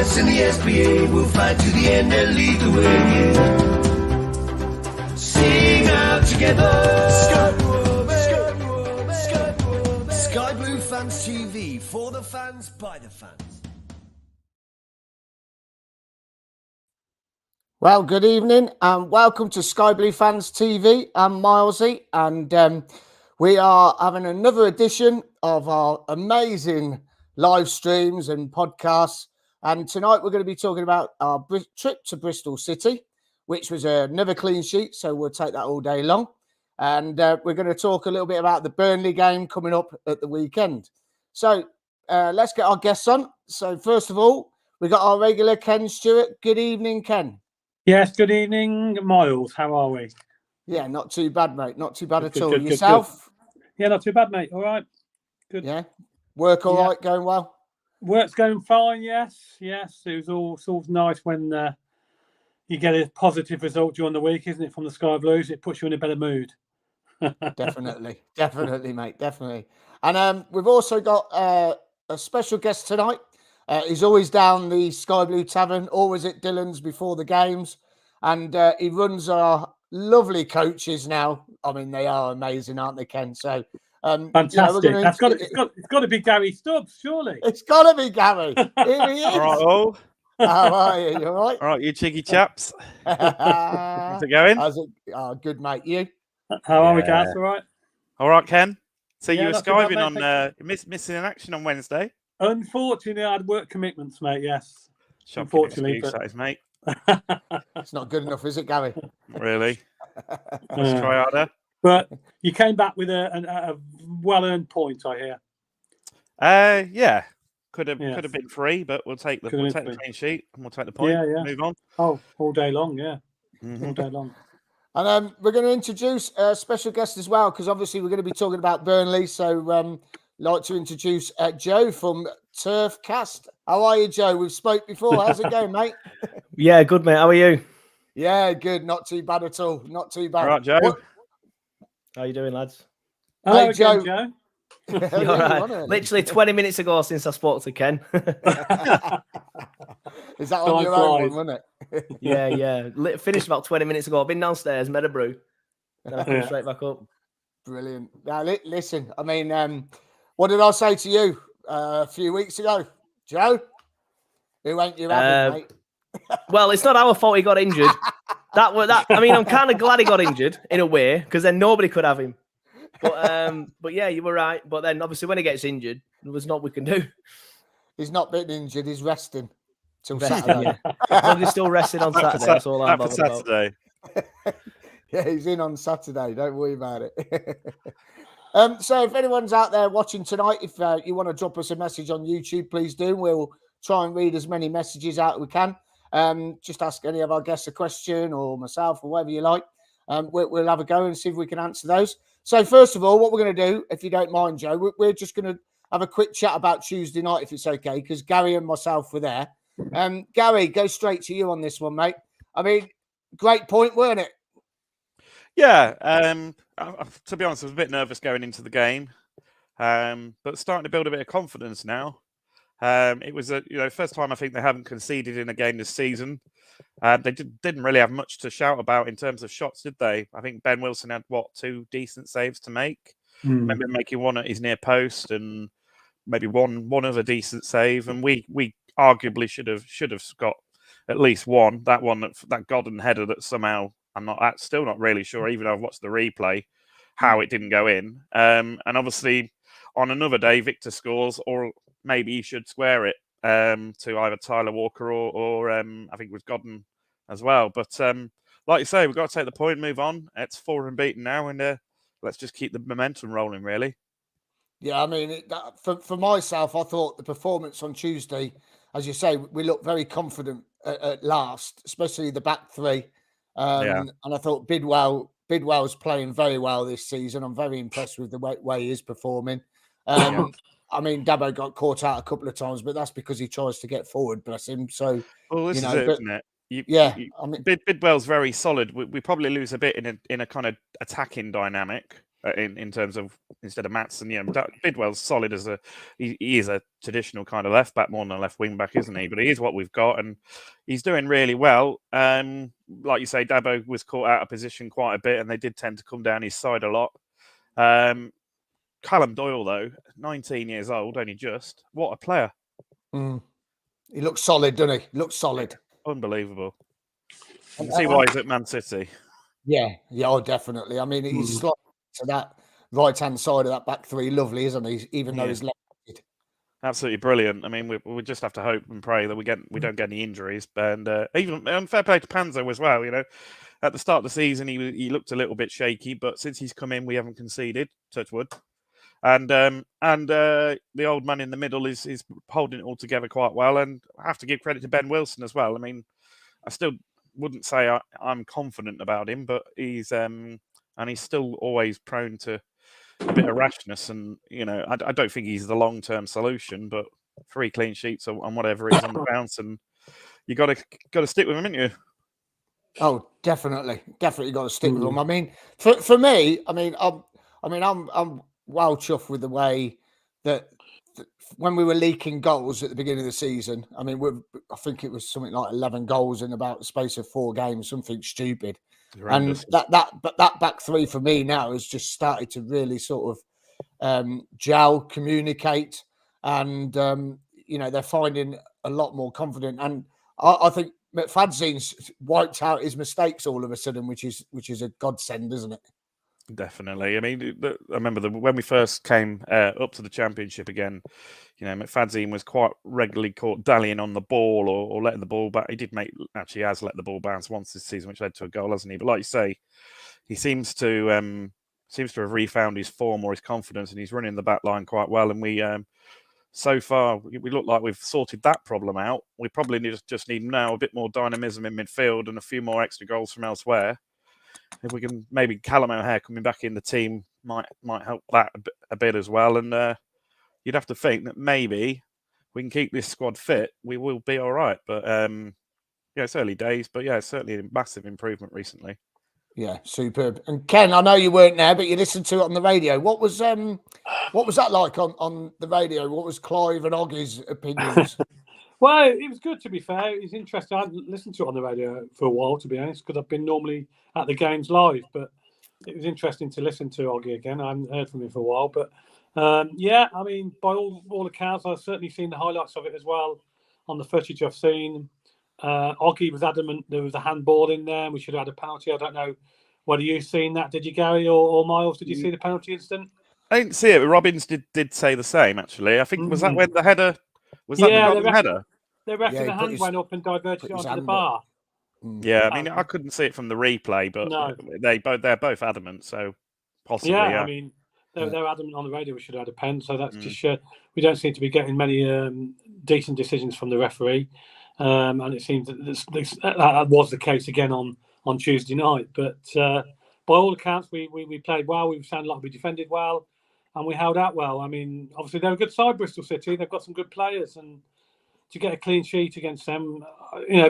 us in the SPA, we'll fight to the end and lead the way, yeah. Sing out together. Sky Blue Fans TV, for the fans, by the fans. Well, good evening and welcome to Sky Blue Fans TV. I'm Milesy and we are having another edition of our amazing live streams and podcasts. And tonight we're going to be talking about our trip to Bristol City, which was another clean sheet, so we'll take that all day long. And we're going to talk a little bit about the Burnley game coming up at the weekend. So let's get our guests on. So first of all, we got our regular Ken Stewart. Good evening, Ken. Yes, good evening, Miles. How are we? Yeah, not too bad, mate. Not too bad at all. Good, yourself? Good. Yeah, not too bad, mate. All right. Good. Yeah. Work all right, going well? Work's going fine, yes. It was all sort of nice when you get a positive result during the week, isn't it, from the Sky Blues? It puts you in a better mood. Definitely, mate, definitely. And we've also got a special guest tonight. He's always down the Sky Blue Tavern, always at Dillon's before the games. And he runs our lovely coaches now. I mean, they are amazing, aren't they, Ken? So, fantastic. It's got to be Gary Stubbs, surely. It's got to be Gary. Here he is. All right, how are you? You all right? All right, you cheeky chaps. How's it going? Oh, good, mate. You? How are we, Gaz? All right? All right, Ken. So you were not too bad, skiving mate, on missing in action on Wednesday. Unfortunately, I had work commitments, mate. Yes. Shocking Unfortunately, excuse, that is, mate. It's not good enough, is it, Gary? Really? Let's try harder. But you came back with a well-earned point, I hear. Yeah. Could have been 3, but we'll take the clean sheet and we'll take the point. Yeah. Move on. Oh, all day long, yeah. Mm-hmm. All day long. And we're going to introduce a special guest as well, because obviously we're going to be talking about Burnley. So like to introduce Joe from Turfcast. How are you, Joe? We've spoke before. How's it going, mate? Yeah, good, mate. How are you? Yeah, good. Not too bad at all. Not too bad. All right, Joe. How you doing, lads? Hello, hey, Joe. Joe. You all right? Literally 20 minutes ago since I spoke to Ken. Is that on your own one, wasn't it? Yeah. Finished about 20 minutes ago. I've been downstairs, made a brew. Then I come straight back up. Brilliant. Now, listen, I mean, what did I say to you a few weeks ago? Joe? Who ain't you having, mate? Well, it's not our fault he got injured. I mean, I'm kind of glad he got injured in a way, because then nobody could have him. But yeah, you were right. But then obviously when he gets injured, there's not we can do. He's not been injured. He's resting till Saturday. Yeah. As long as he's still resting on Saturday, that's all I'm bothered about. Saturday. Yeah, he's in on Saturday. Don't worry about it. So if anyone's out there watching tonight, if you want to drop us a message on YouTube, please do. We'll try and read as many messages out as we can. Just ask any of our guests a question or myself or whatever you like. We'll have a go and see if we can answer those. So first of all, what we're going to do, if you don't mind, Joe, we're just going to have a quick chat about Tuesday night, if it's okay, because Gary and myself were there. Gary, go straight to you on this one, mate. I mean, great point, weren't it? Yeah. To be honest, I was a bit nervous going into the game, but starting to build a bit of confidence now. It was first time I think they haven't conceded in a game this season. They didn't really have much to shout about in terms of shots, did they? I think Ben Wilson had 2 decent saves to make. Maybe making one at his near post and maybe one other decent save. And we arguably should have got at least one. That Godden header that somehow I'm still not really sure, even though I've watched the replay, how it didn't go in. And obviously on another day Victor scores, or maybe he should square it to either Tyler Walker or I think it was Godden as well. But like you say, we've got to take the point, move on. It's 4 unbeaten now, and let's just keep the momentum rolling, really. Yeah, I mean, for myself, I thought the performance on Tuesday, as you say, we looked very confident at last, especially the back three. And I thought Bidwell's playing very well this season. I'm very impressed with the way he is performing. I mean, Dabo got caught out a couple of times, but that's because he tries to get forward, bless him. So, this is it, isn't it? I mean, Bidwell's very solid. We probably lose a bit in a kind of attacking dynamic in terms of instead of Maatsen. Bidwell's solid as he is a traditional kind of left back more than a left wing back, isn't he? But he is what we've got, and he's doing really well. Like you say, Dabo was caught out of position quite a bit, and they did tend to come down his side a lot. Callum Doyle, though, 19 years old, only just. What a player! He looks solid, doesn't he? Looks solid. Unbelievable. You can see why he's at Man City. Yeah, oh, definitely. I mean, he's slotted to that right-hand side of that back three, lovely, isn't he? Even though he's left-footed. Absolutely brilliant. I mean, we just have to hope and pray that we don't get any injuries. And even fair play to Panzo as well. At the start of the season, he looked a little bit shaky, but since he's come in, we haven't conceded. Touch wood. And the old man in the middle is holding it all together quite well. And I have to give credit to Ben Wilson as well. I mean, I still wouldn't say I'm confident about him, but he's still always prone to a bit of rashness. And I don't think he's the long-term solution, but 3 clean sheets on whatever it is on the bounce, and you got to stick with him, haven't you? Oh, definitely got to stick with him. I mean, for me, I'm well chuffed with the way that when we were leaking goals at the beginning of the season. I mean, I think it was something like 11 goals in about the space of 4 games, something stupid. Horrendous. And that back three for me now has just started to really sort of gel, communicate, and they're finding a lot more confident. And I think McFadzean's wiped out his mistakes all of a sudden, which is a godsend, isn't it? Definitely. I mean, I remember when we first came up to the Championship again, McFadzean was quite regularly caught dallying on the ball or letting the ball back. He has let the ball bounce once this season, which led to a goal, hasn't he? But like you say, he seems to have refound his form or his confidence, and he's running the back line quite well. And we so far we look like we've sorted that problem out. We probably just need now a bit more dynamism in midfield and a few more extra goals from elsewhere. If we can, maybe Callum O'Hare coming back in the team might help that a bit as well. And you'd have to think that maybe we can keep this squad fit, we will be all right. But it's early days, but it's certainly a massive improvement recently. Yeah, superb. And Ken, I know you weren't there, but you listened to it on the radio. What was that like on the radio? What was Clive and Oggie's opinions? Well, it was good, to be fair. It was interesting. I hadn't listened to it on the radio for a while, to be honest, because I've been normally at the games live. But it was interesting to listen to Oggie again. I haven't heard from him for a while. But, I mean, by all accounts, I've certainly seen the highlights of it as well on the footage I've seen. Oggie was adamant there was a handball in there and we should have had a penalty. I don't know whether you've seen that. Did you, Gary or Miles? Did you see the penalty incident? I didn't see it, but Robbins did say the same, actually. I think, was that when the header... Was that the header? They reckon the hand went up and diverted it onto the bar. Yeah, I mean, I couldn't see it from the replay, but they're both adamant, so possibly. Yeah, I mean, they're adamant on the radio we should have had a pen, so that's just we don't seem to be getting many decent decisions from the referee, and it seems that was the case again on Tuesday night. But by all accounts, we played well. We sounded like we defended well. And we held out well. I mean, obviously, they're a good side, Bristol City. They've got some good players. And to get a clean sheet against them,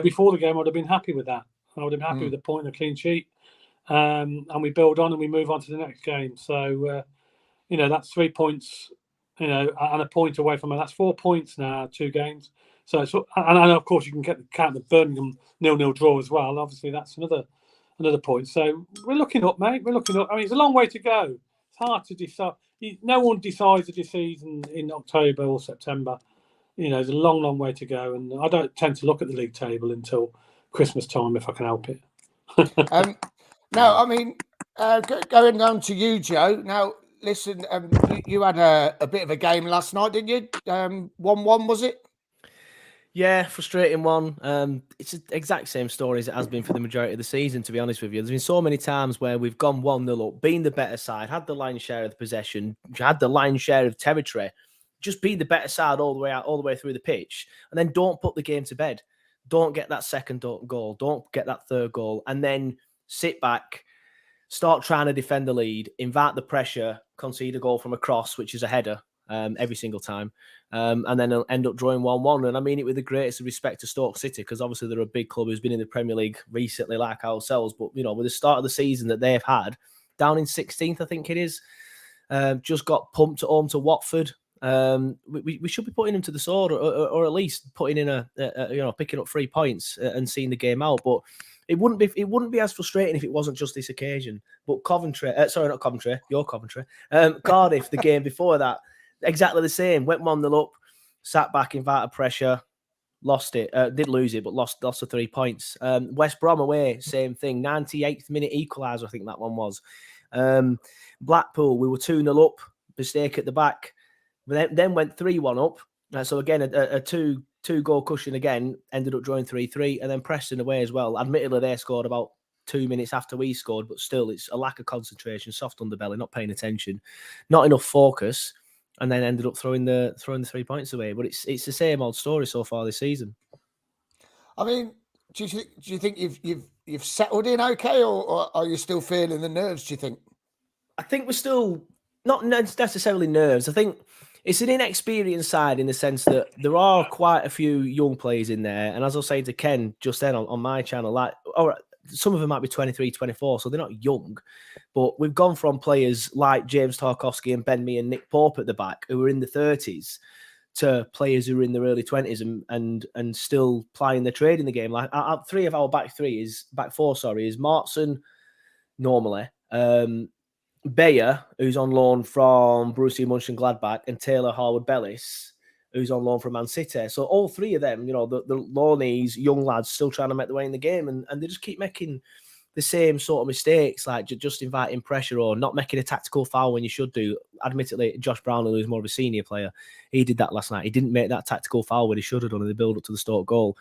before the game, I would have been happy with that. I would have been happy with the point of a clean sheet. And we build on and we move on to the next game. So, that's 3 points, and a point away from it. That's 4 points now, 2 games. So, and of course, you can count the Birmingham 0-0 draw as well. Obviously, that's another point. So, we're looking up, mate. We're looking up. I mean, it's a long way to go. It's hard to decide. No one decides the season in October or September. There's a long, long way to go. And I don't tend to look at the league table until Christmas time if I can help it. No, I mean, going on to you, Joe. Now, listen, you had a bit of a game last night, didn't you? 1-1, was it? Yeah, frustrating one. It's the exact same story as it has been for the majority of the season, to be honest with you. There's been so many times where we've gone 1-0 up, been the better side, had the lion's share of the possession, had the lion's share of territory, just be the better side all the way through the pitch, and then don't put the game to bed. Don't get that second goal, don't get that third goal, and then sit back, start trying to defend the lead, invite the pressure, concede a goal from a cross, which is a header. Every single time, and then end up drawing 1-1. And I mean it with the greatest respect to Stoke City, because obviously they're a big club who's been in the Premier League recently, like ourselves. But with the start of the season that they've had, down in 16th, I think it is. Just got pumped at home to Watford. We should be putting him to the sword, or at least putting in picking up 3 points and seeing the game out. But it wouldn't be as frustrating if it wasn't just this occasion. But Coventry, not Coventry, your Coventry, Cardiff, the game before that, exactly the same. Went 1-0 up, sat back, invited pressure, lost it. Did lose it, but lost the 3 points. West Brom away, same thing. 98th minute equaliser, I think that one was. Blackpool, we were 2-0 up, mistake at the back. Then went 3-1 up. So again, a two-goal cushion again, ended up drawing 3-3. And then Preston away as well. Admittedly, they scored about 2 minutes after we scored, but still, it's a lack of concentration, soft underbelly, not paying attention, not enough focus, and then ended up throwing the 3 points away. But it's the same old story so far this season. I mean, do you think you've settled in okay, or are you still feeling the nerves, do you think? I think we're still not necessarily nerves. I think it's an inexperienced side in the sense that there are quite a few young players in there. And as I was saying to Ken just then on my channel, some of them might be 23, 24, so they're not young. But we've gone from players like James Tarkowski and Ben Mee and Nick Pope at the back, who are in the 30s, to players who are in their early 20s and still plying their trade in the game. Like three of our back four is Martson normally, Bayer, who's on loan from Borussia Mönchengladbach, and Taylor Harwood-Bellis, who's on loan from Man City. So all three of them, the loanees, young lads, still trying to make their way in the game, and they just keep making the same sort of mistakes, like just inviting pressure or not making a tactical foul when you should do. Admittedly, Josh Brownhill, who's more of a senior player, he did that last night. He didn't make that tactical foul when he should have done in the build-up to the Stoke goal.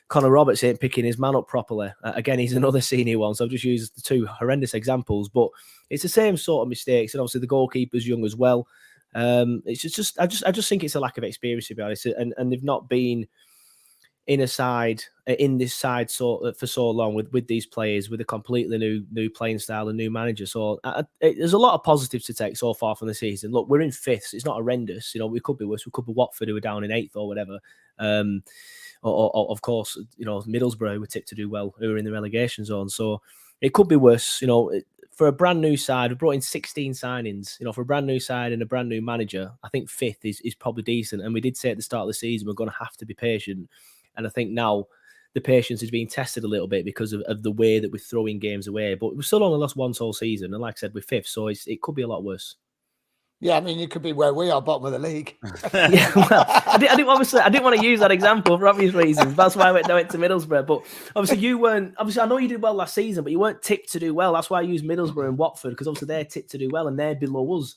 Connor Roberts ain't picking his man up properly. Again, he's another senior one, so I've just used the two horrendous examples, but it's the same sort of mistakes, and obviously the goalkeeper's young as well. It's just I just think it's a lack of experience, to be honest, and they've not been in this side for so long with these players, with a completely new playing style and new manager. So there's a lot of positives to take so far from the season. Look, we're in 5th. So it's not horrendous. We could be worse. We could be Watford, who are down in 8th or whatever. Or of course, Middlesbrough were tipped to do well, who are in the relegation zone. So it could be worse. For a brand new side, we brought in 16 signings. For a brand new side and a brand new manager, I think 5th is probably decent. And we did say at the start of the season, we're going to have to be patient. And I think now the patience is being tested a little bit because of the way that we're throwing games away. But we've still only lost once all season. And like I said, we're 5th. So it could be a lot worse. Yeah, I mean, you could be where we are, bottom of the league. Yeah, well, I didn't want to use that example for obvious reasons. That's why I went to Middlesbrough. But obviously, you weren't. Obviously, I know you did well last season, but you weren't tipped to do well. That's why I used Middlesbrough and Watford, because obviously they're tipped to do well and they're below us.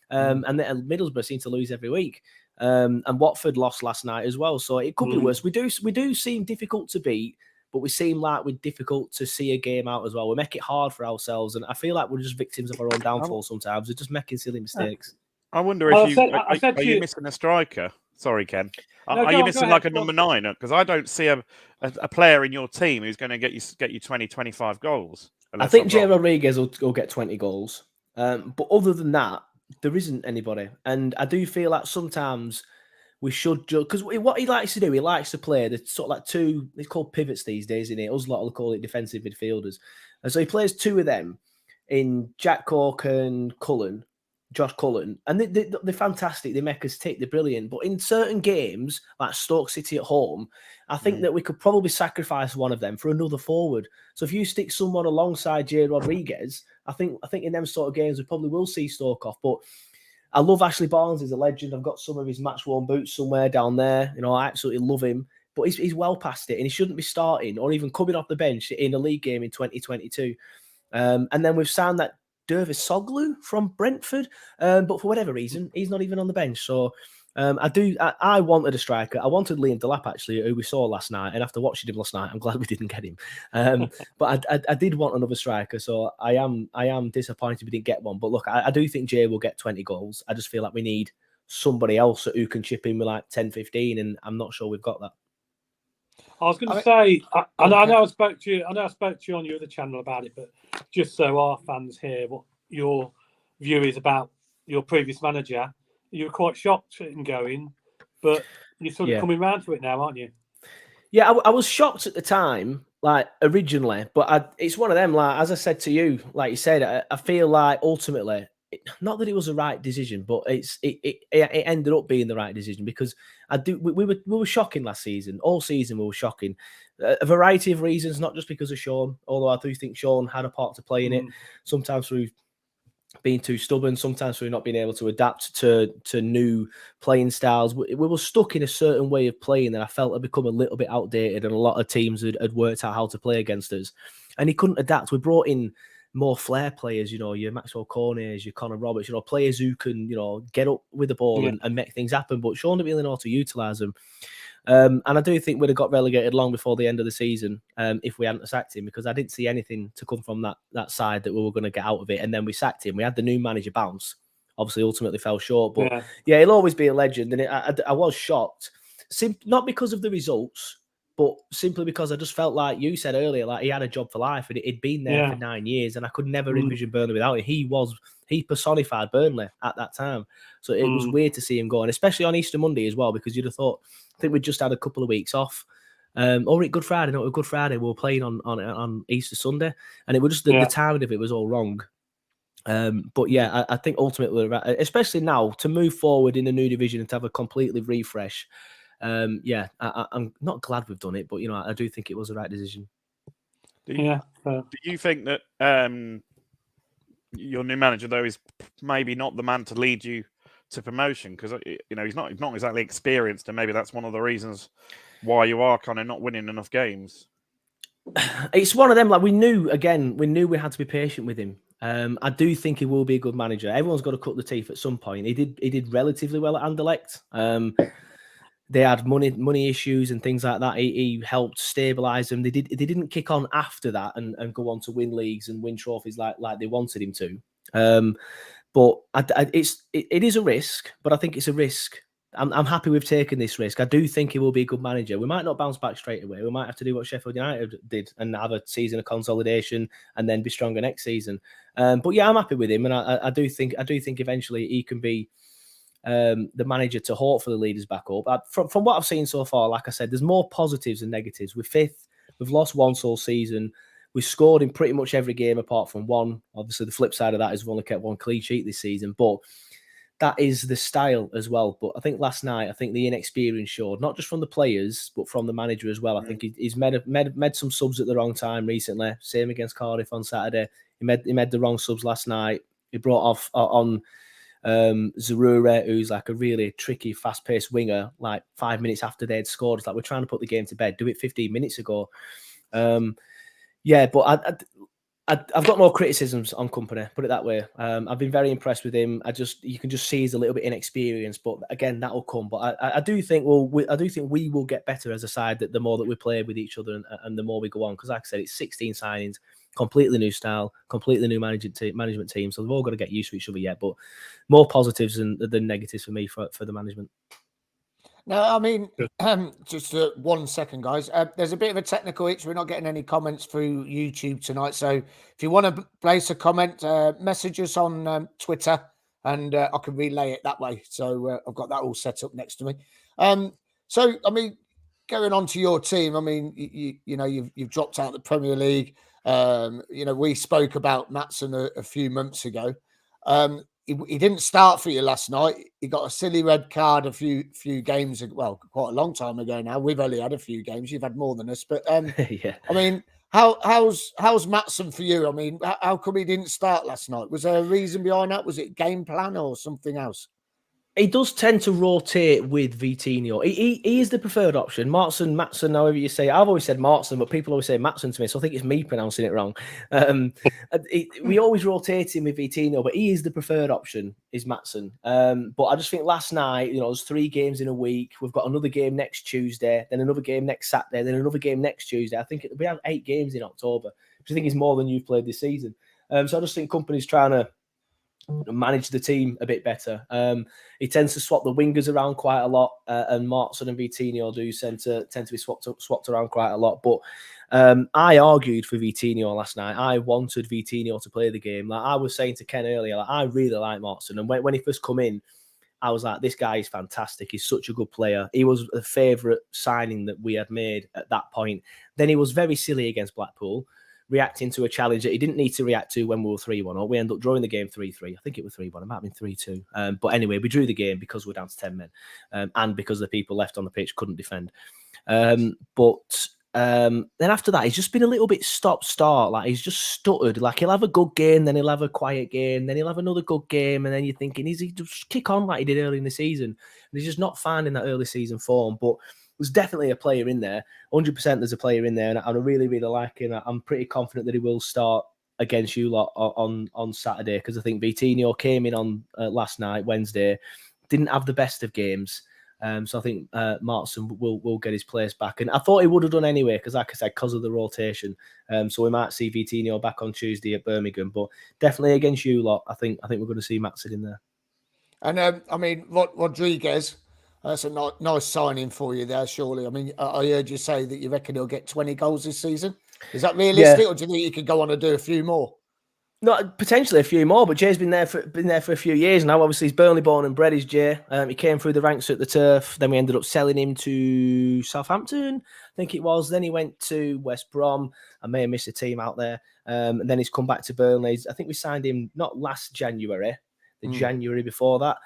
And Middlesbrough seem to lose every week. And Watford lost last night as well, so it could be worse. We do seem difficult to beat, but we seem like we're difficult to see a game out as well. We make it hard for ourselves, and I feel like we're just victims of our own downfall sometimes. We're just making silly mistakes. I wonder if are you missing a striker? Sorry, Ken. Are you missing like a number 9? Because I don't see a player in your team who's going to get you 20, 25 goals. I think Jay Rodriguez will get 20 goals. But other than that, there isn't anybody. And I do feel like sometimes we should judge, because what he likes to do, he likes to play the sort of like two, it's called pivots these days, isn't it? Us lot will call it defensive midfielders. And so he plays two of them in Jack Cork and Josh Cullen, and they're fantastic. They make us tick. They're brilliant. But in certain games, like Stoke City at home, I think that we could probably sacrifice one of them for another forward. So if you stick someone alongside Jay Rodriguez, I think in them sort of games we probably will see Stoke off. But I love Ashley Barnes. He's a legend. I've got some of his match-worn boots somewhere down there. I absolutely love him. But he's well past it, and he shouldn't be starting or even coming off the bench in a league game in 2022. And then we've signed that Dervis Soglu from Brentford, but for whatever reason, he's not even on the bench. So I wanted a striker. I wanted Liam Delap, actually, who we saw last night. And after watching him last night, I'm glad we didn't get him. But I did want another striker. So I am disappointed we didn't get one. But look, I do think Jay will get 20 goals. I just feel like we need somebody else who can chip in with like 10, 15. And I'm not sure we've got that. I was going to say, I know I spoke to you on your other channel about it, but just so our fans hear what your view is about your previous manager, you were quite shocked at him going, but you're sort of coming round to it now, aren't you? Yeah, I was shocked at the time, like originally, but it's one of them. Like as I said to you, like you said, I feel like ultimately, not that it was the right decision, but it ended up being the right decision because we were shocking last season. All season we were shocking. A variety of reasons, not just because of Sean, although I do think Sean had a part to play in it. Sometimes through being too stubborn, sometimes through not being able to adapt to new playing styles. We were stuck in a certain way of playing that I felt had become a little bit outdated, and a lot of teams had worked out how to play against us. And he couldn't adapt. We brought in more flair players, your Maxwell Corners, your Connor Roberts, players who can, get up with the ball and make things happen. But Sean didn't really know how to utilise them. And I do think we'd have got relegated long before the end of the season if we hadn't sacked him, because I didn't see anything to come from that side that we were going to get out of it. And then we sacked him. We had the new manager bounce. Obviously, ultimately fell short. But yeah he'll always be a legend. And I was shocked, not because of the results, but simply because I just felt like you said earlier, like he had a job for life and he'd been there for 9 years, and I could never envision Burnley without him. He personified Burnley at that time. So it was weird to see him go, and especially on Easter Monday as well, because you'd have thought, I think we'd just had a couple of weeks off. Or Good Friday, no, Good Friday, we were playing on Easter Sunday, and it was just the timing of it was all wrong. But yeah, I think ultimately, especially now, to move forward in a new division and to have a completely refresh, I'm not glad we've done it, but I do think it was the right decision. Do you think that your new manager, though, is maybe not the man to lead you to promotion? Because he's not exactly experienced, and maybe that's one of the reasons why you are kind of not winning enough games. It's one of them. Like we knew we had to be patient with him. I do think he will be a good manager. Everyone's got to cut the teeth at some point. He did relatively well at Anderlecht. They had money issues and things like that. He helped stabilise them. They didn't kick on after that and go on to win leagues and win trophies like they wanted him to. But it is a risk. But I think it's a risk. I'm happy we've taken this risk. I do think he will be a good manager. We might not bounce back straight away. We might have to do what Sheffield United did and have a season of consolidation and then be stronger next season. But yeah, I'm happy with him, and I do think eventually he can be the manager to hopefully lead us back up. From what I've seen so far, like I said, there's more positives than negatives. We're fifth. We've lost once all season. We've scored in pretty much every game apart from one. Obviously, the flip side of that is we've only kept one clean sheet this season, but that is the style as well. But I think last night, the inexperience showed, not just from the players, but from the manager as well. I think he's made some subs at the wrong time recently. Same against Cardiff on Saturday. He made the wrong subs last night. He brought on Zarura, who's like a really tricky, fast-paced winger, like 5 minutes after they'd scored. It's like, we're trying to put the game to bed. Do it 15 minutes ago. But I've got no criticisms on Company, put it that way. I've been very impressed with him. You can just see he's a little bit inexperienced, but again, that'll come. But I do think we will get better as a side the more that we play with each other and the more we go on. Because like I said, it's 16 signings, completely new style, completely new management team. So they've all got to get used to each other yet. But more positives than negatives for me for the management. No, I mean, just 1 second, guys. There's a bit of a technical itch. We're not getting any comments through YouTube tonight. So if you want to place a comment, message us on Twitter, and I can relay it that way. So I've got that all set up next to me. So, I mean, going on to your team, I mean, you've dropped out of the Premier League. We spoke about Maatsen a few months ago. He didn't start for you last night. He got a silly red card a few games ago. Well, quite a long time ago now. We've only had a few games. You've had more than us. But yeah. I mean, how's Maatsen for you? I mean, how come he didn't start last night? Was there a reason behind that? Was it game plan or something else? He does tend to rotate with Vitinho. He is the preferred option. Maatsen, however you say it. I've always said Maatsen, but people always say Maatsen to me, so I think it's me pronouncing it wrong. We always rotate him with Vitinho, but he is the preferred option, is Maatsen. But I just think last night, there's 3 games in a week. We've got another game next Tuesday, then another game next Saturday, then another game next Tuesday. I think we have 8 games in October, which I think is more than you've played this season. So I just think Company's trying to manage the team a bit better. He tends to swap the wingers around quite a lot, and Maatsen and Vitinho do tend to be swapped around quite a lot. But I argued for Vitinho last night. I wanted Vitinho to play the game. Like I was saying to Ken earlier, I really like Maatsen, and when he first come in, I was like, this guy is fantastic. He's such a good player. He was a favourite signing that we had made at that point. Then he was very silly against Blackpool, reacting to a challenge that he didn't need to react to when we were 3-1 up. We ended up drawing the game 3-3. I think it was 3-1. It might have been 3-2. But anyway, we drew the game because we're down to 10 men and because the people left on the pitch couldn't defend. Then after that, he's just been a little bit stop-start. Like, he's just stuttered. Like, he'll have a good game, then he'll have a quiet game, then he'll have another good game, and then you're thinking, is he just kick on like he did early in the season? And he's just not finding that early season form. But there's definitely a player in there. 100% there's a player in there, and I really, really like him. I'm pretty confident that he will start against you lot on Saturday, because I think Vitinho came in on last night, Wednesday, didn't have the best of games. So I think Martin will get his place back. And I thought he would have done anyway, because like I said, because of the rotation. So we might see Vitinho back on Tuesday at Birmingham. But definitely against you lot, I think we're going to see Matson in there. And I mean, Rodriguez, that's a nice signing for you there, surely. I mean, I heard you say that you reckon he'll get 20 goals this season. Is that realistic, or do you think he could go on and do a few more? No, potentially a few more, but Jay's been there for a few years now. Obviously, he's Burnley born and bred, is Jay. He came through the ranks at the Turf. Then we ended up selling him to Southampton, I think it was. Then he went to West Brom. I may have missed a team out there. And then he's come back to Burnley. I think we signed him not last January, the January before that.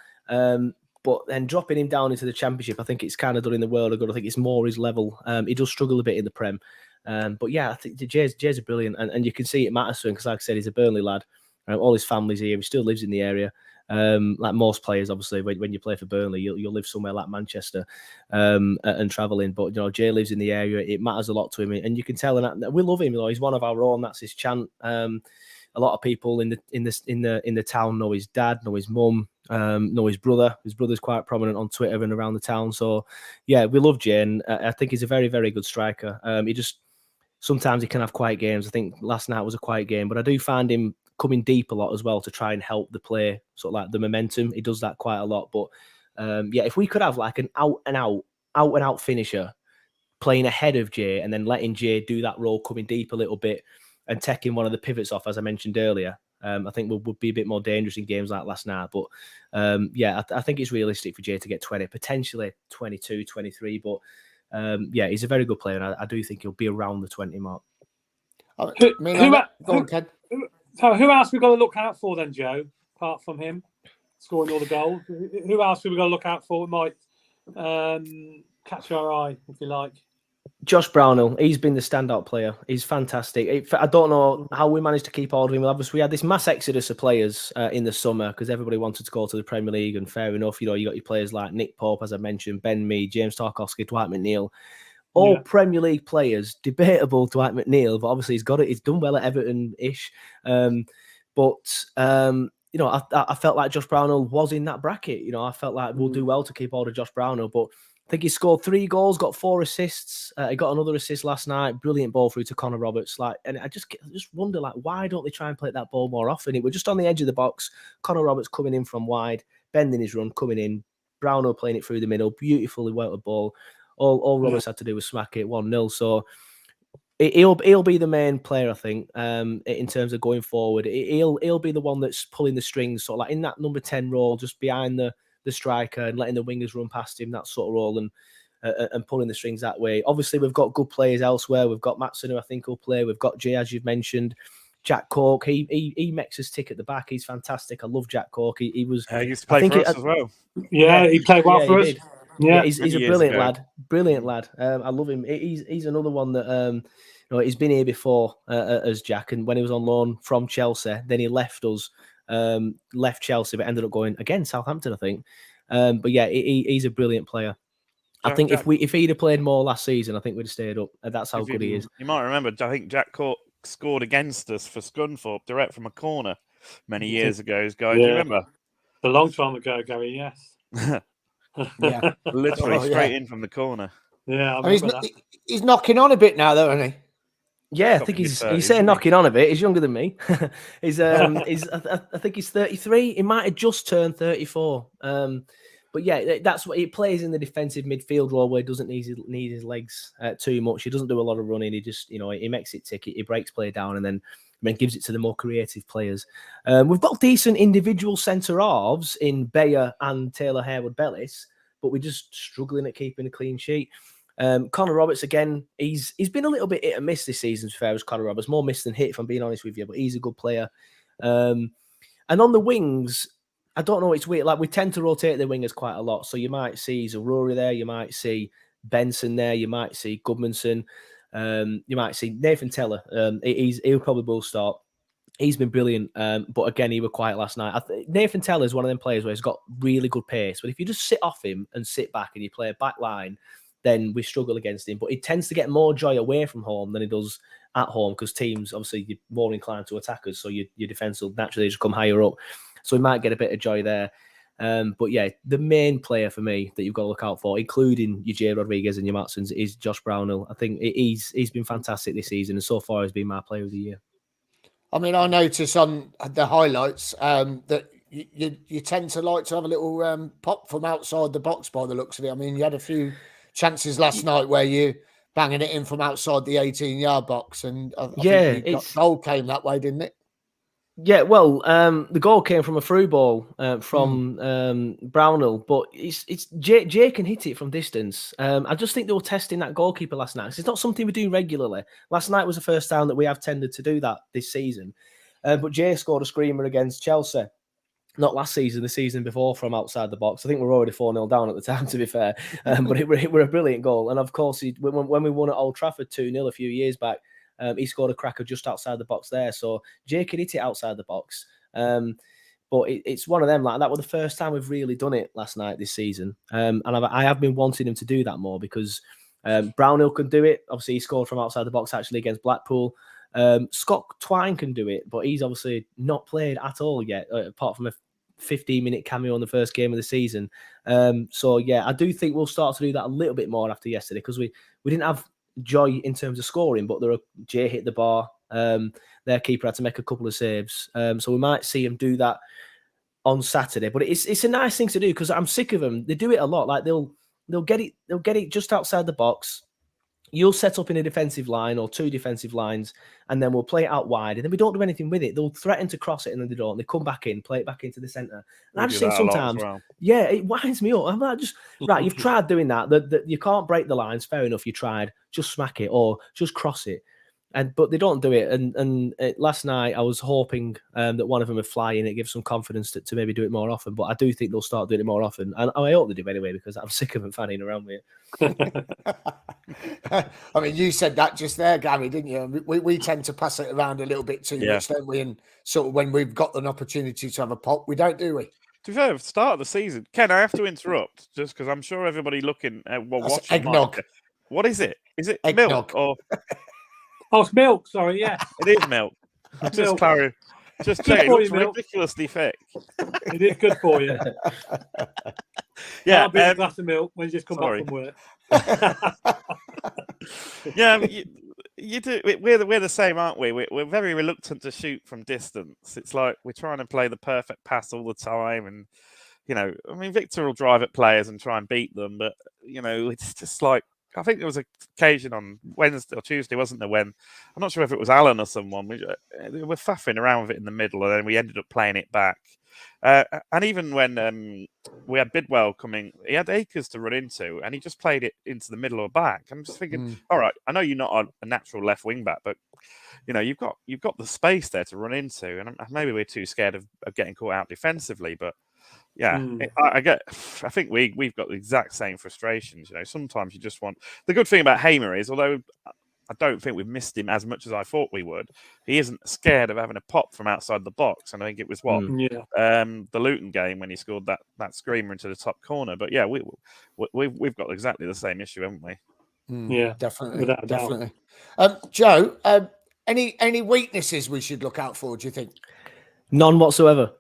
But then dropping him down into the Championship, I think it's kind of done in the world of good. I think it's more his level. He does struggle a bit in the Prem. But yeah, I think Jay's a brilliant, and you can see it Matterson, because like I said, he's a Burnley lad. All his family's here. He still lives in the area. Like most players, obviously, when you play for Burnley, you'll live somewhere like Manchester and travelling. But Jay lives in the area. It matters a lot to him, and you can tell. And we love him. He's one of our own. That's his chant. A lot of people in the town know his dad, know his mum, know his brother. His brother's quite prominent on Twitter and around the town. So yeah, we love Jay, and I think he's a very, very good striker. Sometimes he can have quiet games. I think last night was a quiet game, but I do find him coming deep a lot as well to try and help the play, sort of like the momentum. He does that quite a lot. But yeah, if we could have like an out and out finisher playing ahead of Jay, and then letting Jay do that role, coming deep a little bit and taking one of the pivots off, as I mentioned earlier, I think would be a bit more dangerous in games like last night. But yeah, I think it's realistic for Jay to get 20, potentially 22, 23. But yeah, he's a very good player, and I do think he'll be around the 20 mark. Who else we got to look out for then, Joe? Apart from him scoring all the goals, who else have we got to look out for? It might catch our eye, if you like. Josh Brownhill, he's been the standout player. He's fantastic. I don't know how we managed to keep hold of him. Obviously, we had this mass exodus of players in the summer because everybody wanted to go to the Premier League, and fair enough. You got your players like Nick Pope, as I mentioned, Ben Mee, James Tarkowski, Dwight McNeil. All Premier League players. Debatable Dwight McNeil, but obviously he's got it. He's done well at Everton-ish. I felt like Josh Brownhill was in that bracket. I felt like we'll do well to keep hold of Josh Brownhill, but I think he scored 3 goals, got 4 assists. He got another assist last night. Brilliant ball through to Connor Roberts. And I just wonder, why don't they try and play that ball more often? It was just on the edge of the box. Connor Roberts coming in from wide, bending his run, coming in. Brownhill playing it through the middle, beautifully welted ball. All Roberts had to do was smack it 1-0. So he'll be the main player, I think, in terms of going forward. He'll be the one that's pulling the strings, sort of like in that number 10 role, just behind the striker and letting the wingers run past him, that sort of role, and pulling the strings that way. Obviously, we've got good players elsewhere. We've got Matson, who I think will play. We've got Jay, as you've mentioned. Jack Cork, he makes us tick at the back. He's fantastic. I love Jack Cork. He was. He used to play for us as well. Yeah, he played well for us. Did. Yeah, he's a brilliant lad. Brilliant lad. I love him. He's another one that he's been here before as Jack, and when he was on loan from Chelsea, then he left us. Left Chelsea, but ended up going again Southampton, I think. But yeah, he's a brilliant player. I think if he'd have played more last season, I think we'd have stayed up. That's how good he is. You might remember, I think Jack Cork scored against us for Scunthorpe direct from a corner many years ago. Guys, do you remember? A long time ago, Gary. Yes. Yeah, literally straight in from the corner. Yeah, I remember that. He's knocking on a bit now, though, isn't he? Yeah, I think he's saying knocking on a bit. He's younger than me. I think he's 33. He might have just turned 34. But yeah, that's what he plays in the defensive midfield role, where he doesn't need his legs too much. He doesn't do a lot of running. He just, he makes it tick. He breaks play down, and then then gives it to the more creative players. We've got decent individual centre-halves in Bayer and Taylor Harewood-Bellis, but we're just struggling at keeping a clean sheet. Connor Roberts, again, he's been a little bit hit and miss this season, as fair as Connor Roberts. More miss than hit, if I'm being honest with you, but he's a good player. And on the wings, I don't know, it's weird. Like, we tend to rotate the wingers quite a lot. So you might see Zaruri there, you might see Benson there, you might see Goodmanson, you might see Nathan Teller. He'll probably will start. He's been brilliant, but again, he was quiet last night. Nathan Teller is one of them players where he's got really good pace, but if you just sit off him and sit back and you play a back line, then we struggle against him. But he tends to get more joy away from home than he does at home, because teams, obviously, you're more inclined to attackers, so your defence will naturally just come higher up. So we might get a bit of joy there. But yeah, the main player for me that you've got to look out for, including your Jay Rodriguez and your Matsons, is Josh Brownhill. I think he's been fantastic this season, and so far has been my player of the year. I mean, I notice on the highlights that you tend to like to have a little pop from outside the box by the looks of it. I mean, you had a few chances last night where you banging it in from outside the 18-yard box, and I think the goal came that way, didn't it? Yeah, well, the goal came from a through ball from Brownhill, but it's Jay can hit it from distance. I just think they were testing that goalkeeper last night. It's not something we do regularly. Last night was the first time that we have tended to do that this season. But Jay scored a screamer against Chelsea. Not last season, the season before, from outside the box. I think we were already 4-0 down at the time, to be fair. But it were a brilliant goal. And of course, when we won at Old Trafford 2-0 a few years back, he scored a cracker just outside the box there. So Jay can hit it outside the box. But it's one of them. Like, that was the first time we've really done it last night this season. And I have been wanting him to do that more, because Brownhill can do it. Obviously, he scored from outside the box actually against Blackpool. Scott Twine can do it, but he's obviously not played at all yet, apart from a 15-minute cameo in the first game of the season. So yeah, I do think we'll start to do that a little bit more after yesterday, because we didn't have joy in terms of scoring, but Jay hit the bar. Their keeper had to make a couple of saves. So we might see him do that on Saturday. But it's a nice thing to do, because I'm sick of them. They do it a lot. Like, they'll get it just outside the box. You'll set up in a defensive line or two defensive lines, and then we'll play it out wide, and then we don't do anything with it. They'll threaten to cross it, and then they don't. They come back in, play it back into the centre. And I just think sometimes, yeah, it winds me up. I'm like, just right. You've tried doing that. That you can't break the lines. Fair enough. You tried. Just smack it or just cross it. But they don't do it. And last night I was hoping that one of them would fly in. It gives some confidence to maybe do it more often. But I do think they'll start doing it more often. And I hope they do anyway, because I'm sick of them fanning around with it. I mean, you said that just there, Gary, didn't you? We tend to pass it around a little bit too much, don't we? And sort of when we've got an opportunity to have a pop, we don't, do we? To be fair, at the start of the season, Ken, I have to interrupt just because I'm sure everybody looking watching. Eggnog. What is it? Is it eggnog. Milk or? Oh, it's milk. Sorry, yeah. It is milk. Just check. It looks ridiculously thick. It is good for you. Yeah, a bit of glass of milk when you just come back from work. Yeah, you do. We're the same, aren't we? We're very reluctant to shoot from distance. It's like we're trying to play the perfect pass all the time, and I mean, Victor will drive at players and try and beat them, but it's just like. I think there was an occasion on Wednesday or Tuesday, wasn't there, when I'm not sure if it was Alan or someone. We were faffing around with it in the middle, and then we ended up playing it back. And even when we had Bidwell coming, he had acres to run into, and he just played it into the middle or back. I'm just thinking, all right, I know you're not a natural left wing back, but you've got the space there to run into, and maybe we're too scared of getting caught out defensively, but. Yeah, I think we've got the exact same frustrations. Sometimes you just want. The good thing about Hamer is, although I don't think we've missed him as much as I thought we would, he isn't scared of having a pop from outside the box. And I think it was the Luton game when he scored that screamer into the top corner. But yeah, we've got exactly the same issue, haven't we? Yeah, definitely. Joe, any weaknesses we should look out for? Do you think? None whatsoever.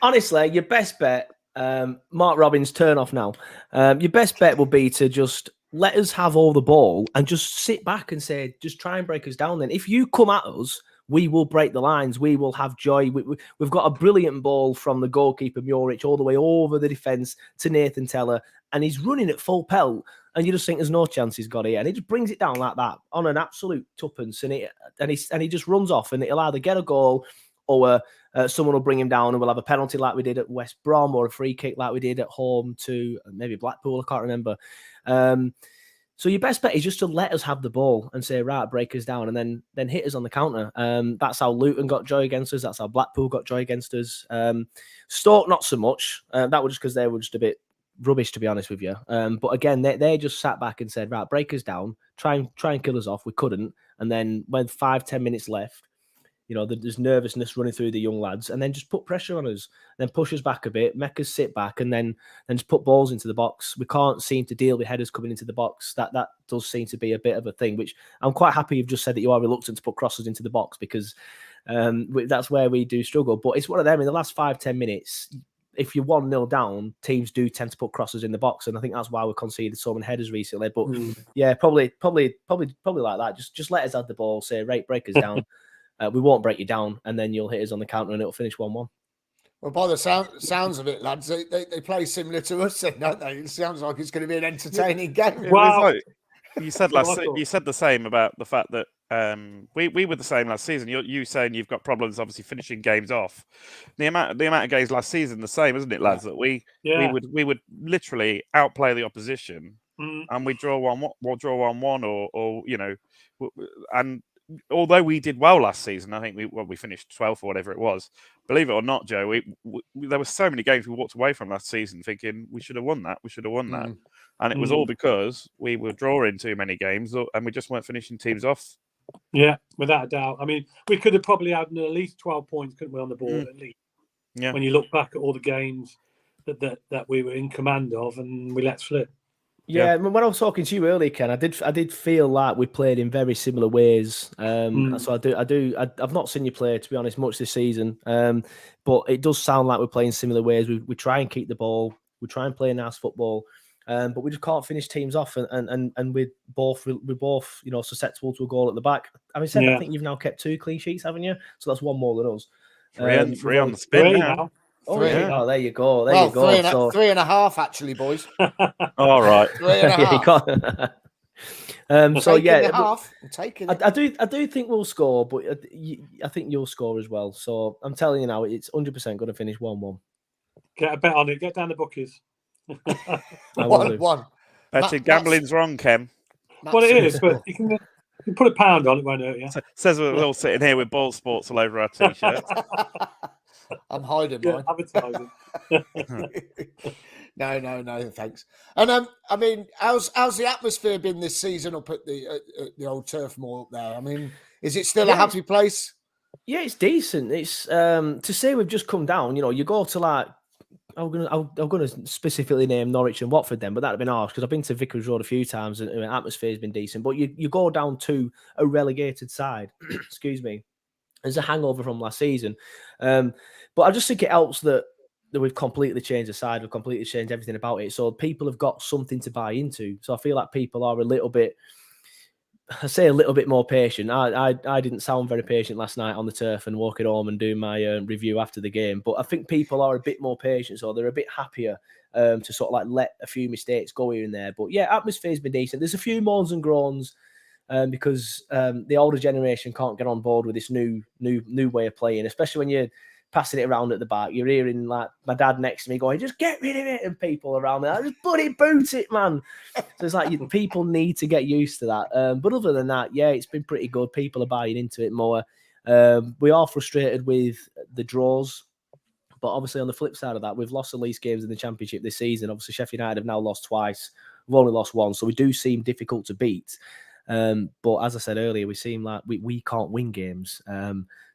Honestly, your best bet, Mark Robbins, turn off now. Your best bet would be to just let us have all the ball and just sit back and say, just try and break us down. Then, if you come at us, we will break the lines. We will have joy. We've got a brilliant ball from the goalkeeper Muric all the way over the defence to Nathan Teller, and he's running at full pelt. and you just think there's no chance he's got it, and he just brings it down like that on an absolute tuppence, and he just runs off, and it'll either get a goal or someone will bring him down, and we'll have a penalty like we did at West Brom, or a free kick like we did at home to maybe Blackpool. I can't remember. So your best bet is just to let us have the ball and say, right, break us down, and then hit us on the counter. That's how Luton got joy against us. That's how Blackpool got joy against us. Stoke, not so much. That was just because they were just a bit rubbish, to be honest with you. But again, they just sat back and said, right, break us down, try and kill us off. We couldn't. And then when 5-10 minutes left, there's nervousness running through the young lads, and then just put pressure on us, then push us back a bit, make us sit back, and then just put balls into the box. We can't seem to deal with headers coming into the box. That does seem to be a bit of a thing, which I'm quite happy you've just said that you are reluctant to put crosses into the box, because that's where we do struggle. But it's one of them, in the last 5-10 minutes, if you're 1-0 down, teams do tend to put crosses in the box, and I think that's why we conceded so many headers recently. But yeah, probably like that. Just let us have the ball, say, right, break us down. We won't break you down, and then you'll hit us on the counter, and it'll finish 1-1. Well, by the sounds of it, lads, they play similar to us, don't they? It sounds like it's going to be an entertaining game. Wow. You said the same about the fact that we were the same last season. You saying you've got problems, obviously finishing games off. The amount of games last season, the same, isn't it, lads? That we would literally outplay the opposition, and we draw 1-1, or and. Although we did well last season, I think we finished 12th or whatever it was. Believe it or not, Joe, there were so many games we walked away from last season thinking we should have won that. And it was all because we were drawing too many games, and we just weren't finishing teams off. Yeah, without a doubt. I mean, we could have probably had at least 12 points, couldn't we, on the board at least? Yeah. When you look back at all the games that we were in command of, and we let slip. Yeah, when I was talking to you earlier, Ken, I did feel like we played in very similar ways. So I've not seen you play, to be honest, much this season. But it does sound like we're playing similar ways. We try and keep the ball, we try and play nice football, but we just can't finish teams off. And we're both susceptible to a goal at the back. Having said that, I think you've now kept 2 clean sheets, haven't you? So that's 1 more than us. 3 on the spin now. Oh, there you go. There you go. 3.5, actually, boys. All right. 3.5. Half. I'm taking it. I do think we'll score, but I think you'll score as well. So I'm telling you now, it's 100% going to finish 1-1. Get a bet on it. Get down the bookies. 1-1. Actually, gambling's wrong, Ken. Well, it is, but you can put a pound on it, won't it? Yeah. Says we're all sitting here with ball sports all over our t-shirts. I'm hiding mine. Advertising. No, thanks. And I mean, how's the atmosphere been this season up at the old Turf Moor up there? I mean, is it still a happy place? Yeah, it's decent. It's to say we've just come down. You go to like I'm gonna specifically name Norwich and Watford then, but that'd have been harsh because I've been to Vicarage Road a few times and the atmosphere's been decent. But you go down to a relegated side, excuse me. There's a hangover from last season. But I just think it helps that we've completely changed the side. We've completely changed everything about it. So people have got something to buy into. So I feel like people are a little bit more patient. I didn't sound very patient last night on the turf and walking home and doing my review after the game. But I think people are a bit more patient. So they're a bit happier to sort of like let a few mistakes go here and there. But yeah, atmosphere's been decent. There's a few moans and groans. Because the older generation can't get on board with this new way of playing, especially when you're passing it around at the back. You're hearing like my dad next to me going, "Just get rid of it," and people around there, "Just boot it, man." So it's like people need to get used to that. But other than that, yeah, it's been pretty good. People are buying into it more. We are frustrated with the draws, but obviously on the flip side of that, we've lost the least games in the Championship this season. Obviously, Sheffield United have now lost twice. We've only lost 1, so we do seem difficult to beat. But as I said earlier, we seem like we can't win games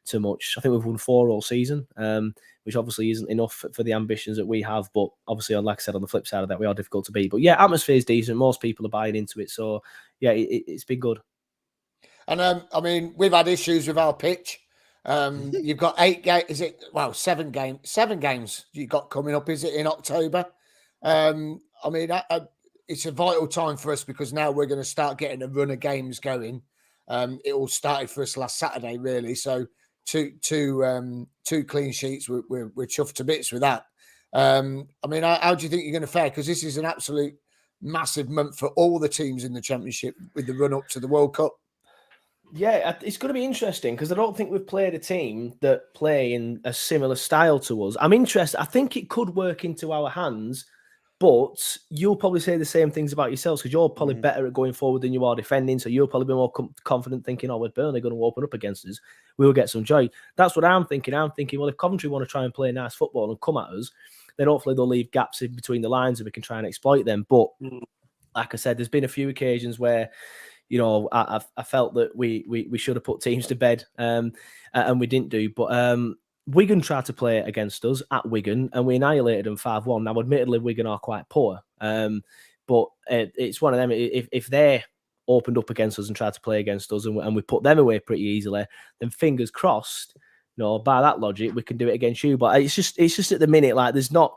too much. I think we've won 4 all season, which obviously isn't enough for the ambitions that we have. But obviously, like I said, on the flip side of that, we are difficult to beat. But yeah, atmosphere is decent. Most people are buying into it. So yeah, it's been good. And I mean, we've had issues with our pitch. You've got 8 games. Is it? Well, 7 games. 7 games you got coming up. Is it in October? I mean, it's a vital time for us because now we're going to start getting a run of games going. It all started for us last Saturday, really. So two clean sheets. We're chuffed to bits with that. I mean, how do you think you're going to fare? Because this is an absolute massive month for all the teams in the Championship with the run up to the World Cup. Yeah, it's going to be interesting because I don't think we've played a team that play in a similar style to us. I'm interested. I think it could work into our hands, but you'll probably say the same things about yourselves because you're probably better at going forward than you are defending. So you'll probably be more confident thinking, oh, with Burnley going to open up against us, we'll get some joy. That's what I'm thinking. I'm thinking, well, if Coventry want to try and play nice football and come at us, then hopefully they'll leave gaps in between the lines and we can try and exploit them. But like I said, there's been a few occasions where, you know, I felt that we should have put teams to bed and we didn't do. But Wigan tried to play against us at Wigan and we annihilated them 5-1. Now, admittedly, Wigan are quite poor. But it's one of them. If they're opened up against us and tried to play against us and we put them away pretty easily, then fingers crossed, you know, by that logic, we can do it against you. But it's just at the minute, like I'm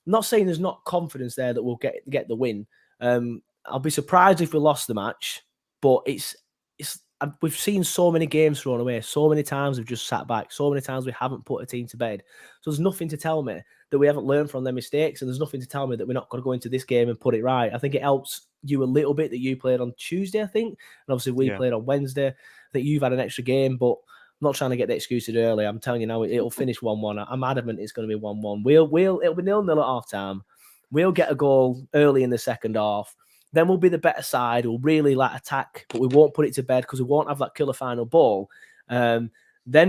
not saying there's not confidence there that we'll get the win. I'll be surprised if we lost the match. But we've seen so many games thrown away. So many times we've just sat back. So many times we haven't put a team to bed. So there's nothing to tell me that we haven't learned from their mistakes, and there's nothing to tell me that we're not going to go into this game and put it right. I think it helps you a little bit that you played on Tuesday, I think, and obviously we played on Wednesday. I think you've had an extra game, but I'm not trying to get the excuses early. I'm telling you now, it'll finish 1-1. I'm adamant it's going to be 1-1. It'll be 0-0 at half time. We'll get a goal early in the second half. Then we'll be the better side. We'll really attack, but we won't put it to bed because we won't have that killer final ball. Then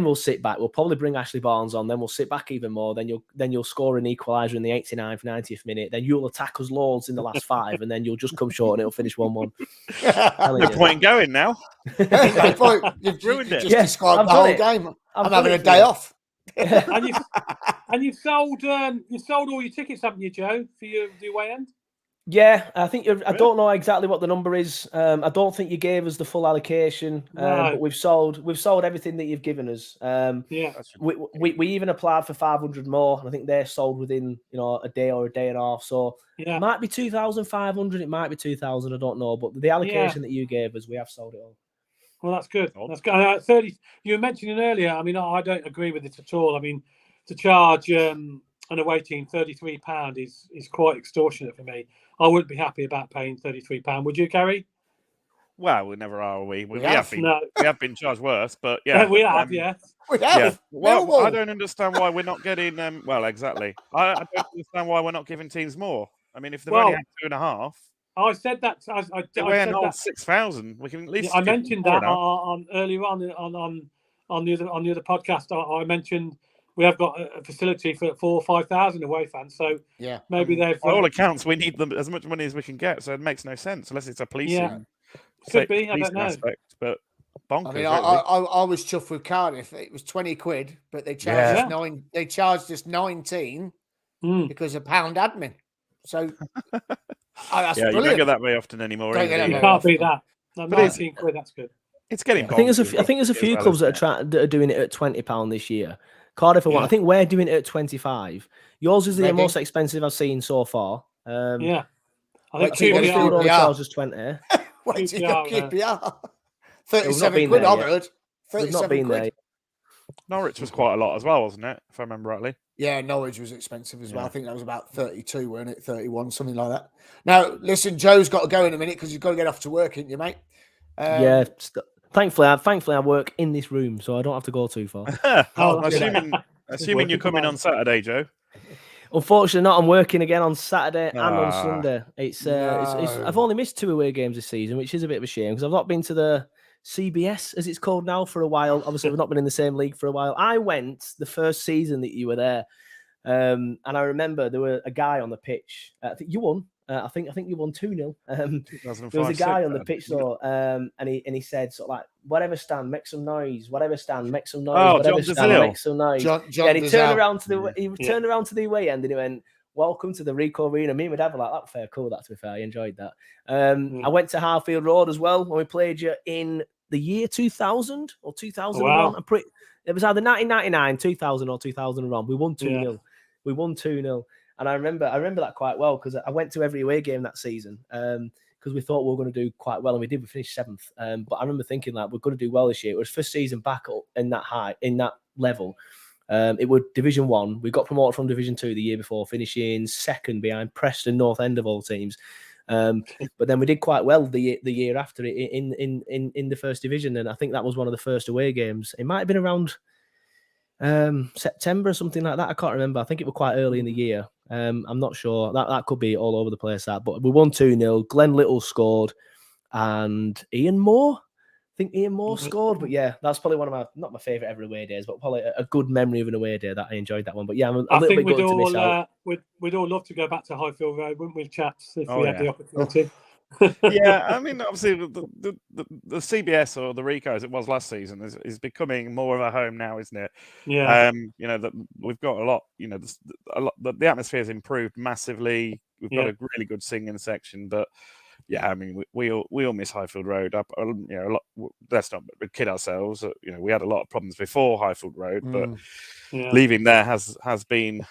we'll sit back. We'll probably bring Ashley Barnes on. Then we'll sit back even more. Then you'll score an equaliser in the 89th, 90th minute. Then you'll attack us loads in the last 5, and then you'll just come short and it'll finish 1-1. No point in going now. No point. You've ruined it. Just described the whole game. I'm having a day off. and you've sold all your tickets, haven't you, Joe, for your away end? Yeah, I think I don't know exactly what the number is. I don't think you gave us the full allocation, but we've sold everything that you've given us. We even applied for 500 more. And I think they're sold within a day or a day and a half. So it might be 2,500. It might be 2,000. I don't know, but the allocation that you gave us, we have sold it all. Well, that's good. That's good. 30. You were mentioning earlier. I mean, I don't agree with it at all. I mean, to charge an away team £33 is quite extortionate for me. I wouldn't be happy about paying £33. Would you, Gary? Well, we never are, we? We have been charged worse, but yeah. We have, We have. Yeah. Well, I don't understand why we're not getting well, exactly. I don't understand why we're not giving teams more. I mean, if they've only had 2.5. I said that. I said that 6,000. We can at least. I mentioned that on earlier on the other podcast. I mentioned we have got a facility for 4,000 or 5,000 away fans. So maybe they've. By all accounts, we need them as much money as we can get. So it makes no sense unless it's a policing. Could be. I don't know. Aspect, but bonkers. I mean, I was chuffed with Cardiff. It was £20, but they charged us 9. They charged us 19 because of pound admin. So that's brilliant. You don't get that very often anymore. You can't beat that. No, 19 quid. That's good. It's getting. I think there's a few clubs that are doing it at £20 this year. Cardiff are one. I think we're doing it at 25. Yours is the most expensive I've seen so far. I think QPR only charges 20. Wait till you got QPR. 37 quid, I've heard. We've not been there. Norwich was quite a lot as well, wasn't it? If I remember rightly. Yeah, Norwich was expensive as well. I think that was about 32, weren't it? 31, something like that. Now, listen, Joe's got to go in a minute because you've got to get off to work, ain't you, mate? Thankfully, I work in this room, so I don't have to go too far. Assuming you're coming on Saturday, Joe. Unfortunately, not. I'm working again on Saturday and on Sunday. I've only missed 2 away games this season, which is a bit of a shame because I've not been to the CBS, as it's called now, for a while. Obviously, we've not been in the same league for a while. I went the first season that you were there, and I remember there was a guy on the pitch. I think you won. I think you won 2-0. There was a guy on the pitch though, and he said sort of like, "Whatever stand, make some noise. Whatever stand, make some noise. Whatever stand, make some noise." And he turned around to the away end and he went, "Welcome to the Rico Arena." Me and my dad were like, "That's fair, cool." That, to be fair, I enjoyed that. I went to Harfield Road as well when we played you in the year 2000 or 2001. Wow. It was either 1999, 2000, or 2001. We won 2-0. We won 2-0. And I remember that quite well because I went to every away game that season because we thought we were going to do quite well, and we did. We finished 7th. But I remember thinking like we're going to do well this year. It was first season back up in that level. It was Division 1. We got promoted from Division 2 the year before, finishing 2nd behind Preston North End of all teams. But then we did quite well the year after in the first division, and I think that was one of the first away games. It might have been around September or something like that. I can't remember. I think it was quite early in the year. I'm not sure. That could be all over the place. But we won 2-0. Glenn Little scored, and Ian Moore. I think Ian Moore scored, but yeah, that's probably one of not my favourite ever away days, but probably a good memory of an away day that I enjoyed that one. But yeah, I'm a little bit gutted to miss out. We'd all love to go back to Highfield Road, wouldn't we, chaps, if we had the opportunity? Yeah, I mean, obviously the CBS or the Rico as it was last season is becoming more of a home now, isn't it? Yeah. That we've got a lot. The atmosphere has improved massively. We've got a really good singing section, but. Yeah, I mean, we all miss Highfield Road. Let's not kid ourselves. We had a lot of problems before Highfield Road, but leaving there has been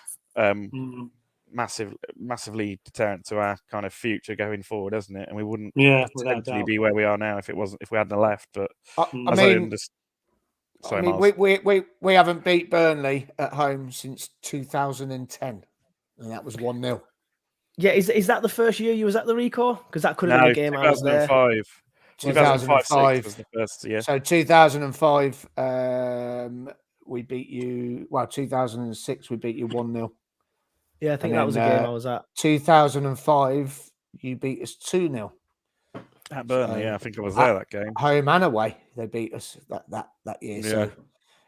massively deterrent to our kind of future going forward, hasn't it? And we wouldn't potentially be where we are now if we hadn't left. But we haven't beat Burnley at home since 2010, and that was 1-0. Yeah, is that the first year you was at the Rico? Because that could have been the game I was there. 2005 was the first year. So 2005, we beat you. Well, 2006 we beat you 1-0. Yeah, I think that was a game I was at. 2005, you beat us 2-0 at Burnley. I think I was there that game. Home and away, they beat us that year. Yeah. So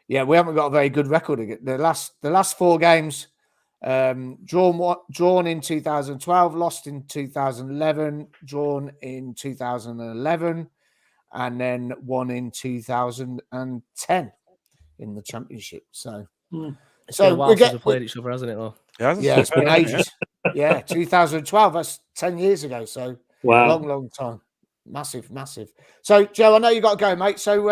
yeah, we haven't got a very good record again. The last 4 games. Drawn in 2012, lost in 2011, drawn in 2011, and then won in 2010 in the championship. So, it's been a while since we played each other, hasn't it? Though? Yeah, it's been ages. Yeah, 2012. That's 10 years ago. So, long time. Massive. So, Joe, I know you got to go, mate. So,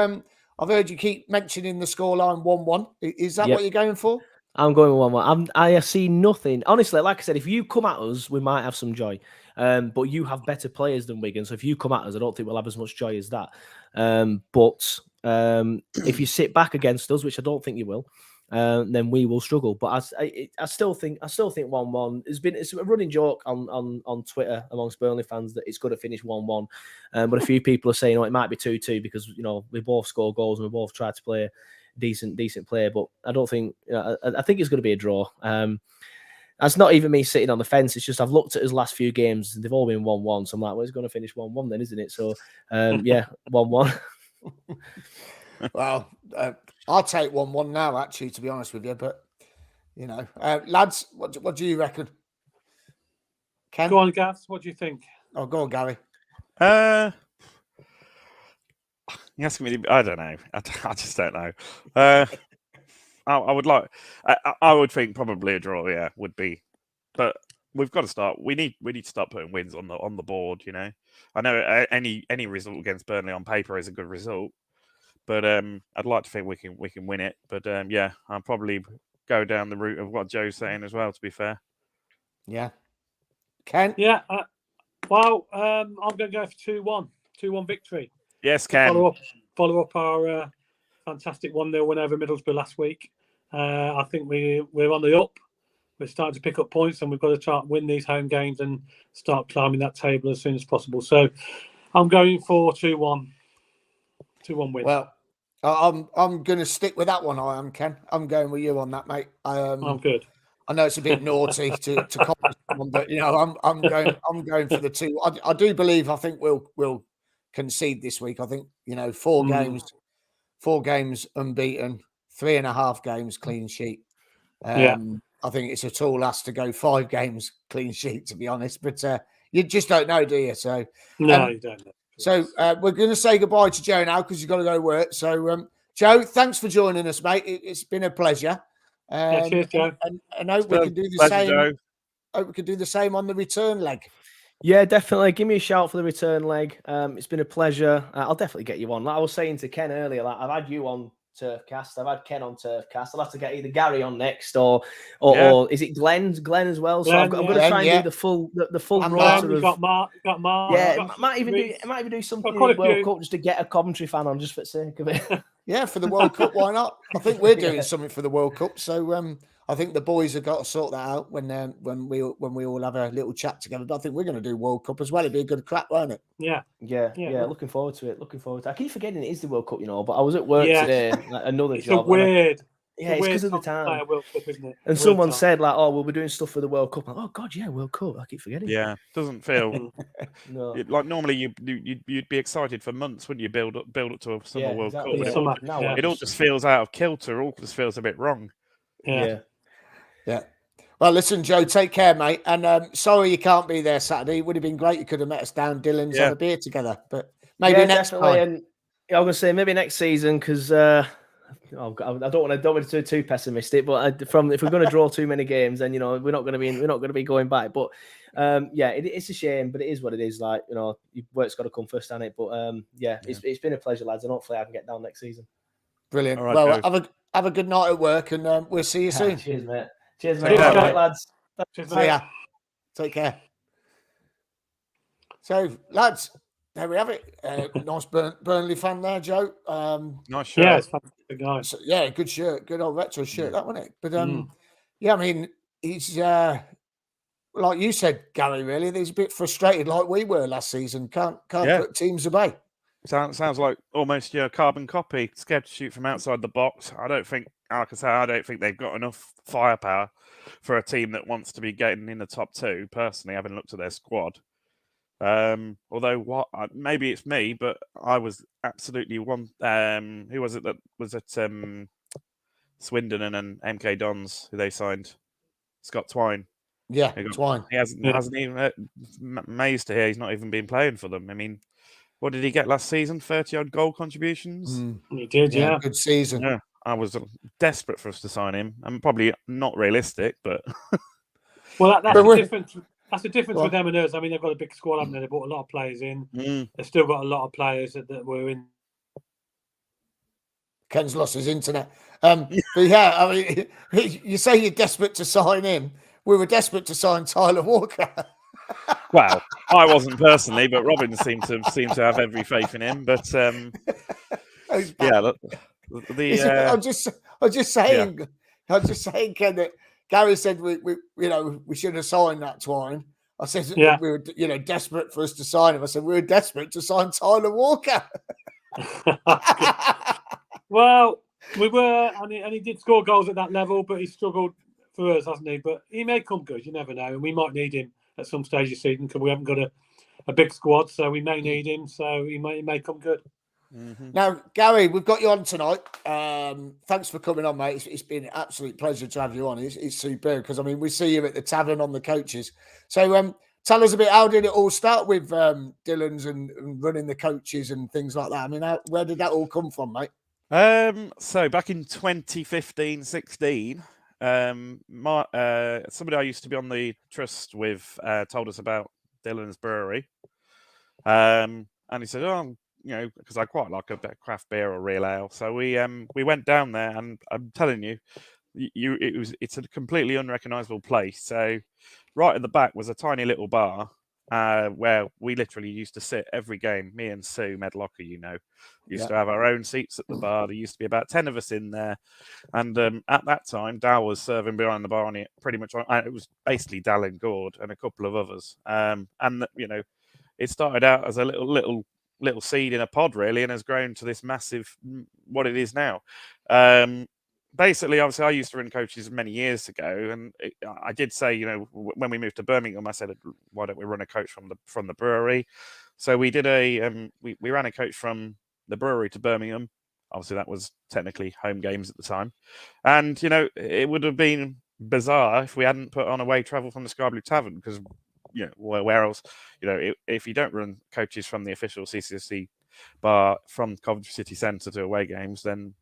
I've heard you keep mentioning the scoreline 1-1. Is that what you're going for? I'm going with 1-1. I see nothing. Honestly, like I said, if you come at us, we might have some joy. But you have better players than Wigan. So if you come at us, I don't think we'll have as much joy as that. But if you sit back against us, which I don't think you will, then we will struggle. But I still think 1-1. It's a running joke on Twitter amongst Burnley fans that it's going to finish 1-1. But a few people are saying, it might be 2-2 because we both score goals and we both try to play decent player, but I don't think. I think it's going to be a draw. That's not even me sitting on the fence. It's just I've looked at his last few games and they've all been 1-1. So I'm like, well, it's going to finish 1-1 then, isn't it? So 1-1. Well, I'll take 1-1 now, actually, to be honest with you. But lads, what do you reckon? Ken? Go on, Gav. What do you think? Oh, go on, Gary. You're asking me. I don't know. I just don't know. I would like. I would think probably a draw. Yeah, would be. But we've got to start. We need to start putting wins on the board. I know any result against Burnley on paper is a good result, but I'd like to think we can win it. But I'll probably go down the route of what Joe's saying as well. To be fair. Yeah. Ken. Yeah. I'm going to go for 2-1. 2-1 victory. Yes, Ken. Follow up our fantastic 1-0 win over Middlesbrough last week. I think we're on the up. We're starting to pick up points, and we've got to try and win these home games and start climbing that table as soon as possible. So, I'm going for 2-1. 2-1 win. Well, I'm going to stick with that one. I am, Ken. I'm going with you on that, mate. I'm good. I know it's a bit naughty to copy someone, but I'm going for the 2. I do believe. I think we'll concede this week. I think 4 games unbeaten, 3.5 games clean sheet. I think it's a tall ask to go 5 games clean sheet, to be honest. But you just don't know, do you? So no, you don't know. So we're going to say goodbye to Joe now because you've got to go to work. So Joe, thanks for joining us, mate. It's been a pleasure. Cheers, Joe. And hope we can do the same. Joe. Hope we can do the same on the return leg. Yeah, definitely. Give me a shout for the return leg. It's been a pleasure. I'll definitely get you on. Like I was saying to Ken earlier, I've had you on Turfcast. I've had Ken on Turfcast. I'll have to get either Gary on next or is it Glenn as well? So I'm going to try and do the full roster. You've got Mark. Yeah, might even do something in the World Cup just to get a Coventry fan on just for the sake of it. Yeah, for the World Cup, why not? I think we're doing something for the World Cup. So I think the boys have got to sort that out when we all have a little chat together. But I think we're going to do World Cup as well. It'd be a good crack, won't it? Yeah. Looking forward to it. I keep forgetting it is the World Cup, but I was at work today, like another it's job. It's because of the time. World Cup, isn't it? And someone said, like, "Oh, we'll be doing stuff for the World Cup." I'm like, oh God, yeah, World Cup. I keep forgetting. Yeah, doesn't feel no. Like normally you'd be excited for months, wouldn't you? Build up to a summer World Cup. It all just feels out of kilter. All just feels a bit wrong. Yeah. Well, listen, Joe, take care, mate. And sorry you can't be there Saturday. It would have been great. You could have met us down Dylan's on a beer together, but maybe next time. And I'm gonna say maybe next season because I don't want to be too pessimistic. But if we're going to draw too many games, then we're not going to be going back. But it's a shame, but it is what it is. Like your work's got to come first, hasn't it? But it's been a pleasure, lads, and hopefully I can get down next season. Brilliant. Right, well, have a good night at work, and we'll see you soon. Cheers, mate. Cheers, mate. Good night, lads. Cheers, mate. Yeah. Take care. So, lads, there we have it. Nice Burnley fan there, Joe. Nice shirt. Yeah, it's fantastic, guys. Yeah, good shirt. Good old retro shirt, that wasn't it? But I mean, he's like you said, Gary. Really, he's a bit frustrated, like we were last season. Can't put teams away. Sounds like almost your carbon copy. Scared to shoot from outside the box. I don't think they've got enough firepower for a team that wants to be getting in the top two. Personally, having looked at their squad, although maybe it's me, but I was absolutely one. Who was it that was at Swindon and MK Dons who they signed? Scott Twine. Yeah, Twine. He hasn't even amazed to hear he's not even been playing for them. I mean, what did he get last season? 30-odd goal contributions? He did, yeah. Good season. Yeah, I was desperate for us to sign him. I'm probably not realistic, but... Well, that's the difference. That's the difference with them and us. I mean, they've got a big squad, haven't they? They brought a lot of players in. They've still got a lot of players that were in. Ken's lost his internet. But yeah, I mean, you say you're desperate to sign him. We were desperate to sign Tyler Walker. Well, I wasn't personally, but Robin seemed to have every faith in him. But I'm just saying, Ken, that Gary said we should have signed that Twine. I said we were desperate for us to sign him. I said we were desperate to sign Tyler Walker. Well, we were, and he did score goals at that level, but he struggled for us, hasn't he? But he may come good. You never know, and we might need him at some stage this season because we haven't got a big squad, so we may need him. So he may come good. Mm-hmm. Now, Gary, we've got you on tonight. Thanks for coming on, mate. It's been an absolute pleasure to have you on. It's superb because, I mean, we see you at the tavern on the coaches. So tell us a bit, how did it all start with Dylan's and running the coaches and things like that? I mean, where did that all come from, mate? So back in 2015-16, somebody I used to be on the trust with told us about Dylan's Brewery. And he said, because I quite like a bit of craft beer or real ale. So we went down there, and I'm telling you, it's a completely unrecognisable place. So right at the back was a tiny little bar where we literally used to sit every game. Me and Sue Medlocker, used to have our own seats at the bar. There used to be about 10 of us in there. And at that time, Dal was serving behind the bar, and it was basically Dal and Gord and a couple of others. It started out as a little seed in a pod, really, and has grown to this massive, what it is now. Basically, obviously, I used to run coaches many years ago, and I did say, when we moved to Birmingham, I said, why don't we run a coach from the brewery? So we did we ran a coach from the brewery to Birmingham. Obviously, that was technically home games at the time. And, it would have been bizarre if we hadn't put on away travel from the Sky Blue Tavern, because, where else, if you don't run coaches from the official CCSC bar from Coventry City Centre to away games, then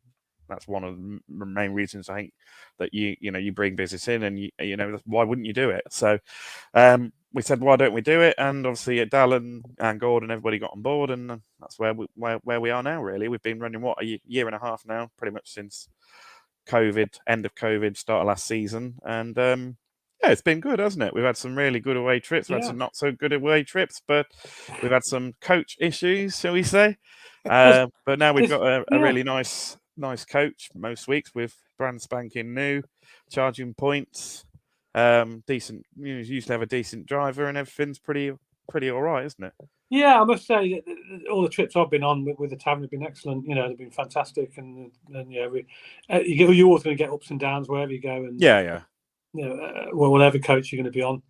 that's one of the main reasons I think that you bring business in, and why wouldn't you do it? So we said, why don't we do it? And obviously Dal and Gordon, everybody got on board, and that's where we are now. Really, we've been running a year and a half now, pretty much since COVID, end of COVID, start of last season, and it's been good, hasn't it? We've had some really good away trips, we've had some not so good away trips, but we've had some coach issues, shall we say? But now we've got a really nice coach most weeks with brand spanking new. charging points, decent. You know, used to have a decent driver, and everything's pretty all right, isn't it? Yeah, I must say that all the trips I've been on with the tavern have been excellent. You know, they've been fantastic, and yeah, you're always going to get ups and downs wherever you go, and Yeah. You know, well, whatever coach you're going to be on,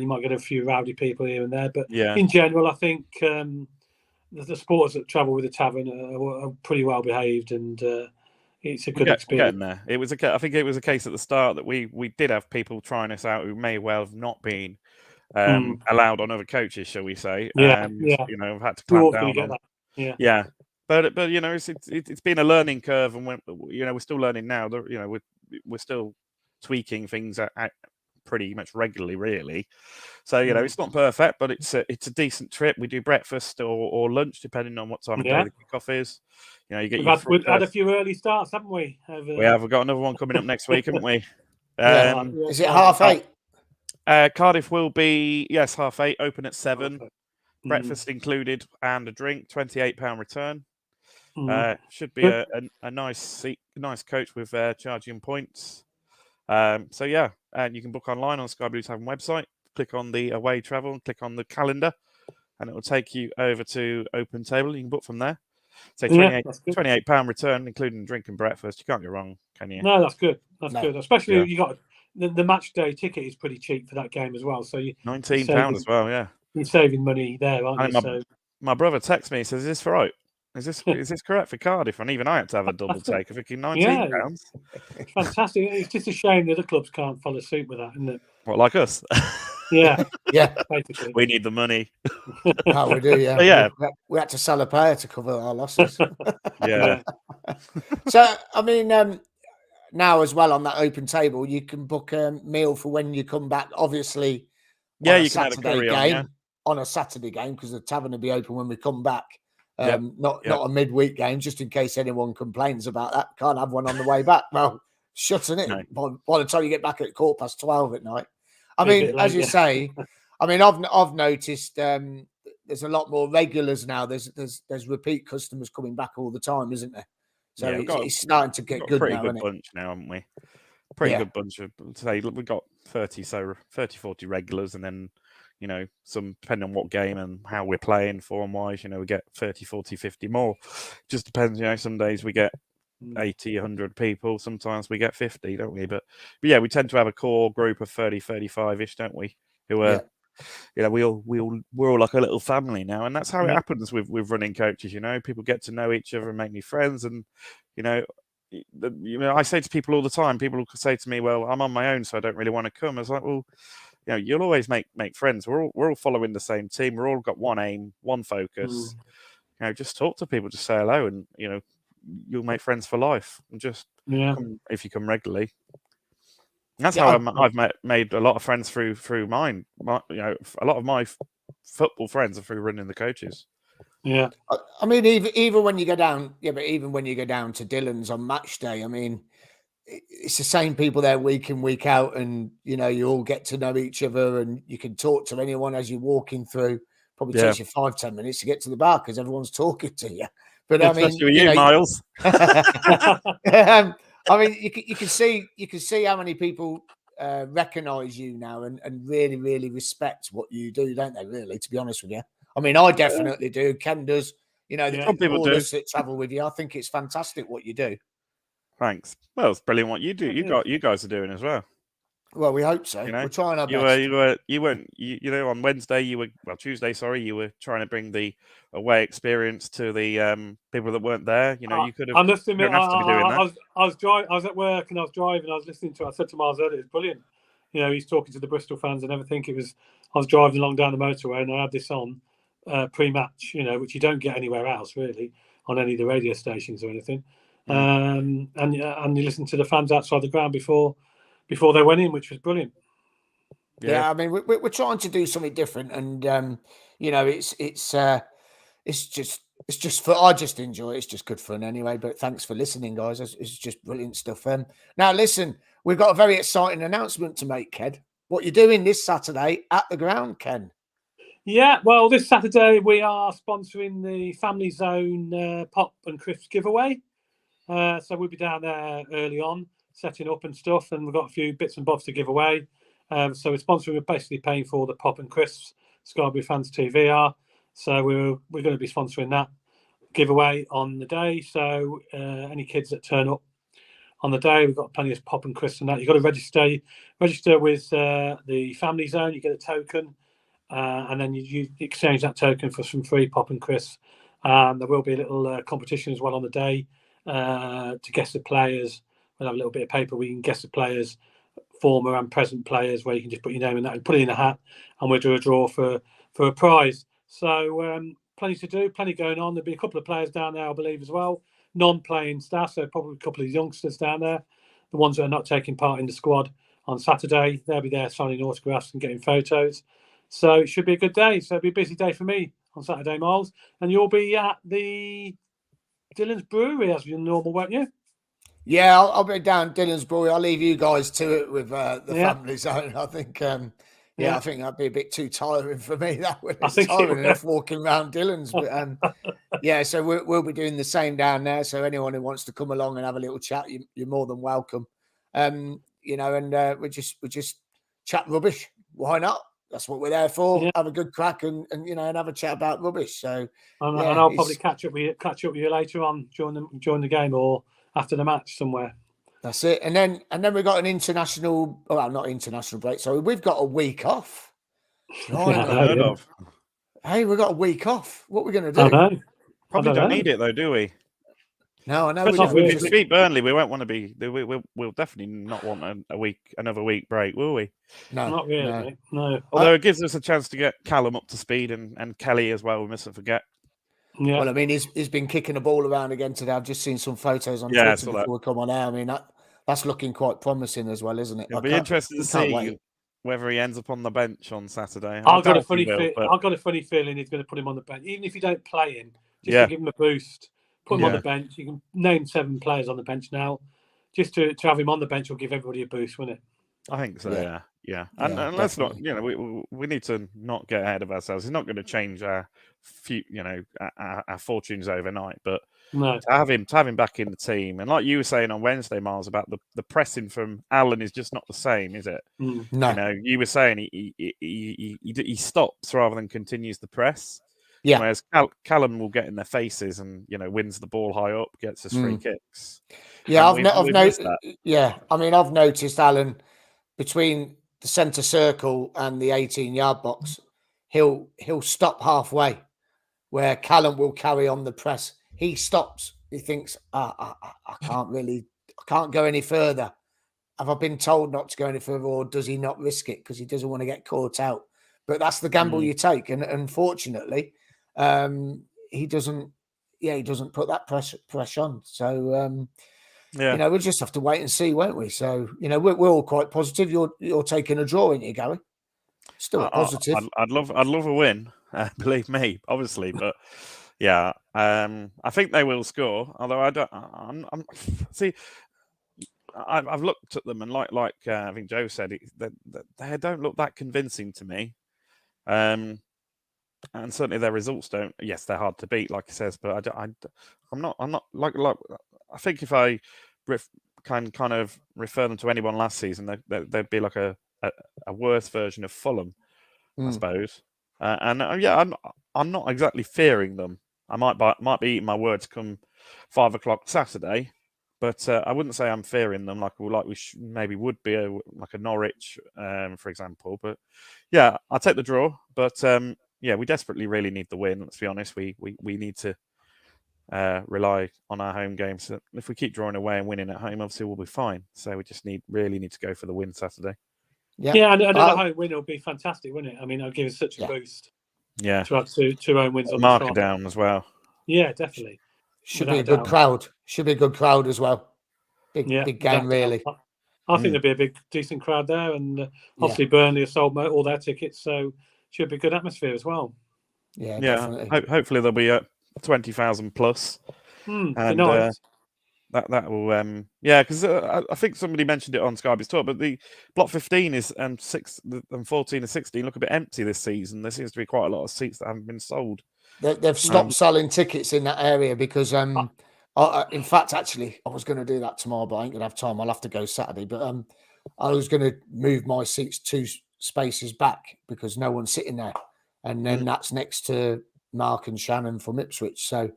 you might get a few rowdy people here and there, but Yeah. in general, I think the supporters that travel with the tavern are pretty well behaved, and it's a good experience. Getting there. I think it was a case at the start that we did have people trying us out who may well have not been allowed on other coaches, shall we say? Yeah. You know, I've had to We're clamp all going down to get on. that. Yeah. But you know, it's been a learning curve, and you know, we're still learning now. You know, we're still tweaking things at pretty much regularly, really. So you know, it's not perfect, but it's a decent trip. We do breakfast or lunch depending on what time of day the kickoff is. You know, you get We've had a few early starts, haven't we? We have. We've got another one coming up next week, haven't we? Is it 8:30? Cardiff will be 8:30. Open at 7. Breakfast included and a drink. £28 return. Should be a nice coach with charging points. So yeah, and you can book online on Sky Blue Tavern website. Click on the away travel and click on the calendar, and it will take you over to Open Table. You can book from there. So £28 return, including drink and breakfast. You can't go wrong, can you? No, that's good. That's good. Especially you got the match day ticket is pretty cheap for that game as well. So you £19 as well. Yeah, you're saving money there, aren't you? My brother texts me. He says, "Is this right? Is this correct for Cardiff?" And even I had to have a double take. I'm thinking £19. It's fantastic. It's just a shame the other clubs can't follow suit with that, isn't it? What, like us? Yeah. Basically. We need the money. Oh, we do, yeah. Yeah. We had to sell a player to cover our losses. Yeah. So, I mean, now as well on that Open Table, you can book a meal for when you come back. Obviously, yeah, you can have a curry on a Saturday game because the tavern will be open when we come back. Not a midweek game, just in case anyone complains about that. Can't have one on the way back. Well, shutting it by the time you get back at 12:15 at night. I mean, as you say, I mean, I've noticed there's a lot more regulars now. There's repeat customers coming back all the time, isn't there? So it's starting to get good now, isn't it? Bunch now, haven't we? Pretty good bunch of. Say we've got 30, 40 regulars, and then you know, some depending on what game and how we're playing form-wise, you know, we get 30, 40, 50 more. Just depends, you know, some days we get 80, 100 people. Sometimes we get 50, don't we? But yeah, we tend to have a core group of 30, 35-ish, don't we? Who are, you know, we're all like a little family now. And that's how it happens with running coaches, you know. People get to know each other and make new friends. And, you know, I say to people all the time, people say to me, well, I'm on my own, so I don't really want to come. I was like, well, you know, you'll always make friends. We're all following the same team. We're all got one aim, one focus. You know, just talk to people, just say hello, and you know, you'll make friends for life. And just come, if you come regularly. And that's how I've made a lot of friends through mine. You know, a lot of my football friends are through running the coaches. Yeah, I mean, even when you go down, even when you go down to Dillon's on match day, I mean, it's the same people there week in, week out, and you know, you all get to know each other, and you can talk to anyone as you're walking through. Probably takes you 5-10 minutes to get to the bar because everyone's talking to you. But I mean, you know, Miles. I mean, you can see how many people recognise you now and really, really respect what you do, don't they? Really, to be honest with you, I mean, I definitely do. Ken does. You know, the people that travel with you, I think it's fantastic what you do. Thanks. Well, it's brilliant what you do. You guys are doing as well. Well, we hope so. You know, we're trying our best. You know, on Wednesday Tuesday, sorry, you were trying to bring the away experience to the people that weren't there. You know, you could have. I must admit, I was at work and I was driving. I was listening to it. I said to Miles earlier, it's brilliant. You know, he's talking to the Bristol fans and everything. I was driving along down the motorway and I had this on pre-match. You know, which you don't get anywhere else really on any of the radio stations or anything. And you listen to the fans outside the ground before they went in, which was brilliant. Yeah, I mean, we're trying to do something different, and you know, it's just fun. I just enjoy it. It's just good fun anyway. But thanks for listening, guys. It's just brilliant stuff. Now listen, we've got a very exciting announcement to make, Ken. What you're doing this Saturday at the ground, Ken? Yeah, well, this Saturday we are sponsoring the Family Zone Pop and Crisps giveaway. So we'll be down there early on setting up and stuff, and we've got a few bits and bobs to give away. So we're sponsoring. We're basically paying for the pop and crisps. Sky Blue Fans TV are. So we're going to be sponsoring that giveaway on the day. So any kids that turn up on the day, we've got plenty of pop and crisps and that. You've got to register with the family zone. You get a token, and then you exchange that token for some free pop and crisps. There will be a little competition as well on the day to guess the players. We'll have a little bit of paper where you can guess the players, former and present players, where you can just put your name in that and put it in a hat, and we'll do a draw for a prize. So plenty to do, plenty going on. There'll be a couple of players down there, I believe, as well. Non-playing staff, so probably a couple of youngsters down there. The ones that are not taking part in the squad on Saturday, they'll be there signing autographs and getting photos. So it should be a good day. So it'll be a busy day for me on Saturday, Miles. And you'll be at the Dylan's Brewery as normal, won't you? Yeah, I'll be down Dylan's Brewery. I'll leave you guys to it with the family zone. I think, I think that'd be a bit too tiring for me. That would be tiring enough walking around Dylan's. But so we'll be doing the same down there. So anyone who wants to come along and have a little chat, you're more than welcome. And we just chat rubbish. Why not? That's what we're there for. Yeah. Have a good crack and have a chat about rubbish. So and I'll probably catch up with you later on during the game or after the match somewhere. That's it. And then we've got an international, not international break. Sorry, we've got a week off. Hey, we've got a week off. What are we going to do? I know. Probably don't need it though, do we? No, I know. If we beat Burnley, we won't want to be. We'll definitely not want another week break, will we? No, not really. No. Although it gives us a chance to get Callum up to speed and Kelly as well. We mustn't forget. Yeah. Well, I mean, he's been kicking the ball around again today. I've just seen some photos on Twitter before we come on air. I mean, that's looking quite promising as well, isn't it? It'll be interesting to see whether he ends up on the bench on Saturday. I've got a funny feeling he's going to put him on the bench, even if you don't play him, just to give him a boost. Put him on the bench. You can name 7 players on the bench now. Just to have him on the bench will give everybody a boost, won't it? I think so. Yeah. And let's not. We need to not get ahead of ourselves. It's not going to change our fortunes overnight. But to have him back in the team, and like you were saying on Wednesday, Miles, about the pressing from Alan is just not the same, is it? No. You were saying he stops rather than continues the press. Yeah. Whereas Callum will get in their faces and wins the ball high up, gets us free kicks. Yeah, I've noticed that. Yeah, I mean, I've noticed Alan between the centre circle and the 18-yard box, he'll stop halfway, where Callum will carry on the press. He stops. He thinks, I can't go any further. Have I been told not to go any further, or does he not risk it because he doesn't want to get caught out? But that's the gamble you take, and unfortunately, he doesn't put that pressure on. So we'll just have to wait and see, won't we? So we're all quite positive. You're taking a draw, aren't you, Gary? Still positive. I'd love a win, believe me, obviously, but I think they will score. Although I've looked at them and like I think Joe said, they don't look that convincing to me. And certainly their results don't. Yes, they're hard to beat, like he says, but I'm not like. I think if I can kind of refer them to anyone last season, they'd be like a worse version of Fulham, I suppose. I'm not exactly fearing them. I might be eating my words come 5 o'clock Saturday, but I wouldn't say I'm fearing them like we maybe would be like a Norwich, for example. But yeah, I'll take the draw. But we desperately really need the win. Let's be honest. We need to rely on our home games. So if we keep drawing away and winning at home, obviously we'll be fine. So we just really need to go for the win Saturday. Yeah, another home win will be fantastic, wouldn't it? I mean, it'll give us such a boost. Yeah, to have two home wins on marker down as well. Yeah, definitely. Should be a good crowd. Should be a good crowd as well. Big game, really. I think there'll be a decent crowd there, and obviously Burnley have sold all their tickets, so should be a good atmosphere as well. Yeah, definitely. Hopefully there'll be 20,000 plus, and nice. that will because I think somebody mentioned it on Sky Blue's Talk, but the block 15 and 14 and 16 look a bit empty this season. There seems to be quite a lot of seats that haven't been sold. They've stopped selling tickets in that area because In fact, actually, I was going to do that tomorrow, but I ain't going to have time. I'll have to go Saturday. But I was going to move my seats 2 spaces back because no one's sitting there. And then that's next to Mark and Shannon from Ipswich. So,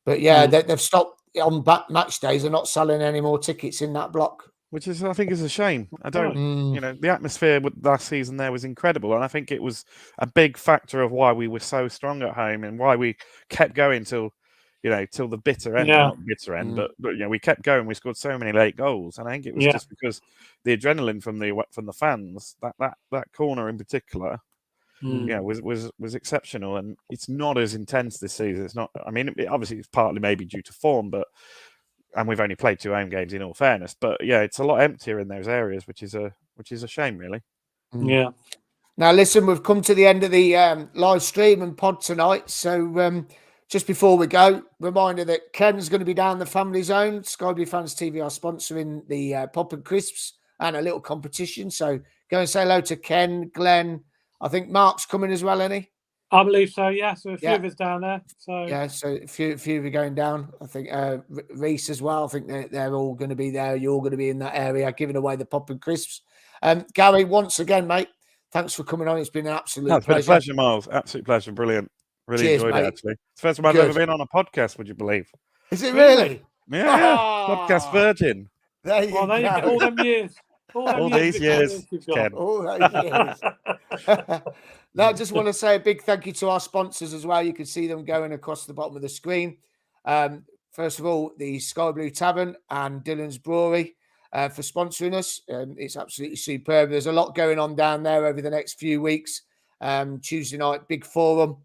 but yeah, they've stopped on match days. They're not selling any more tickets in that block. Which is, I think, is a shame. I don't, you know, the atmosphere last season there was incredible, and I think it was a big factor of why we were so strong at home and why we kept going till the bitter end. Not bitter end, but you know, we kept going. We scored so many late goals, and I think it was just because the adrenaline from the fans, that corner in particular, was exceptional, and it's not as intense this season. It's not. I mean, obviously, it's partly maybe due to form, and we've only played 2 home games in all fairness. But yeah, it's a lot emptier in those areas, which is a shame, really. Yeah. Now, listen, we've come to the end of the live stream and pod tonight. So just before we go, reminder that Ken's going to be down the family zone. Sky Blue Fans TV are sponsoring the Pop and Crisps and a little competition. So go and say hello to Ken, Glenn. I think Mark's coming as well, isn't he? I believe so, yeah. So a few of us down there. So yeah, so a few of you are going down. I think Reese as well. I think they're all going to be there. You're all going to be in that area, giving away the Pop and Crisps. Gary, once again, mate, thanks for coming on. It's been an absolute pleasure. It's been a pleasure, Miles. Absolute pleasure. Brilliant. Really Cheers, enjoyed mate. it, actually. It's the first time I've ever been on a podcast, would you believe? Is it really? Yeah. Podcast virgin. There you go. All them years. All these years, Ken. All those years. Now, I just want to say a big thank you to our sponsors as well. You can see them going across the bottom of the screen. First of all, the Sky Blue Tavern and Dylan's Brewery for sponsoring us. It's absolutely superb. There's a lot going on down there over the next few weeks. Tuesday night, big forum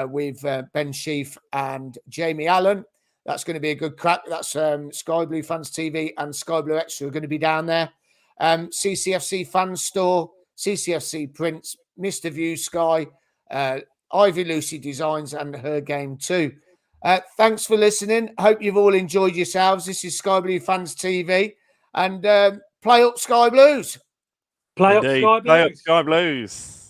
with Ben Sheaf and Jamie Allen. That's going to be a good crack. That's Sky Blue Fans TV and Sky Blue Extra are going to be down there. CCFC Fan Store, CCFC Prints, Mr. View Sky, Ivy Lucy Designs, and Her Game too. Thanks for listening. Hope you've all enjoyed yourselves. This is Sky Blue Fans TV, and play up Sky Blues. Play up Sky Blues. Play up Sky Blues.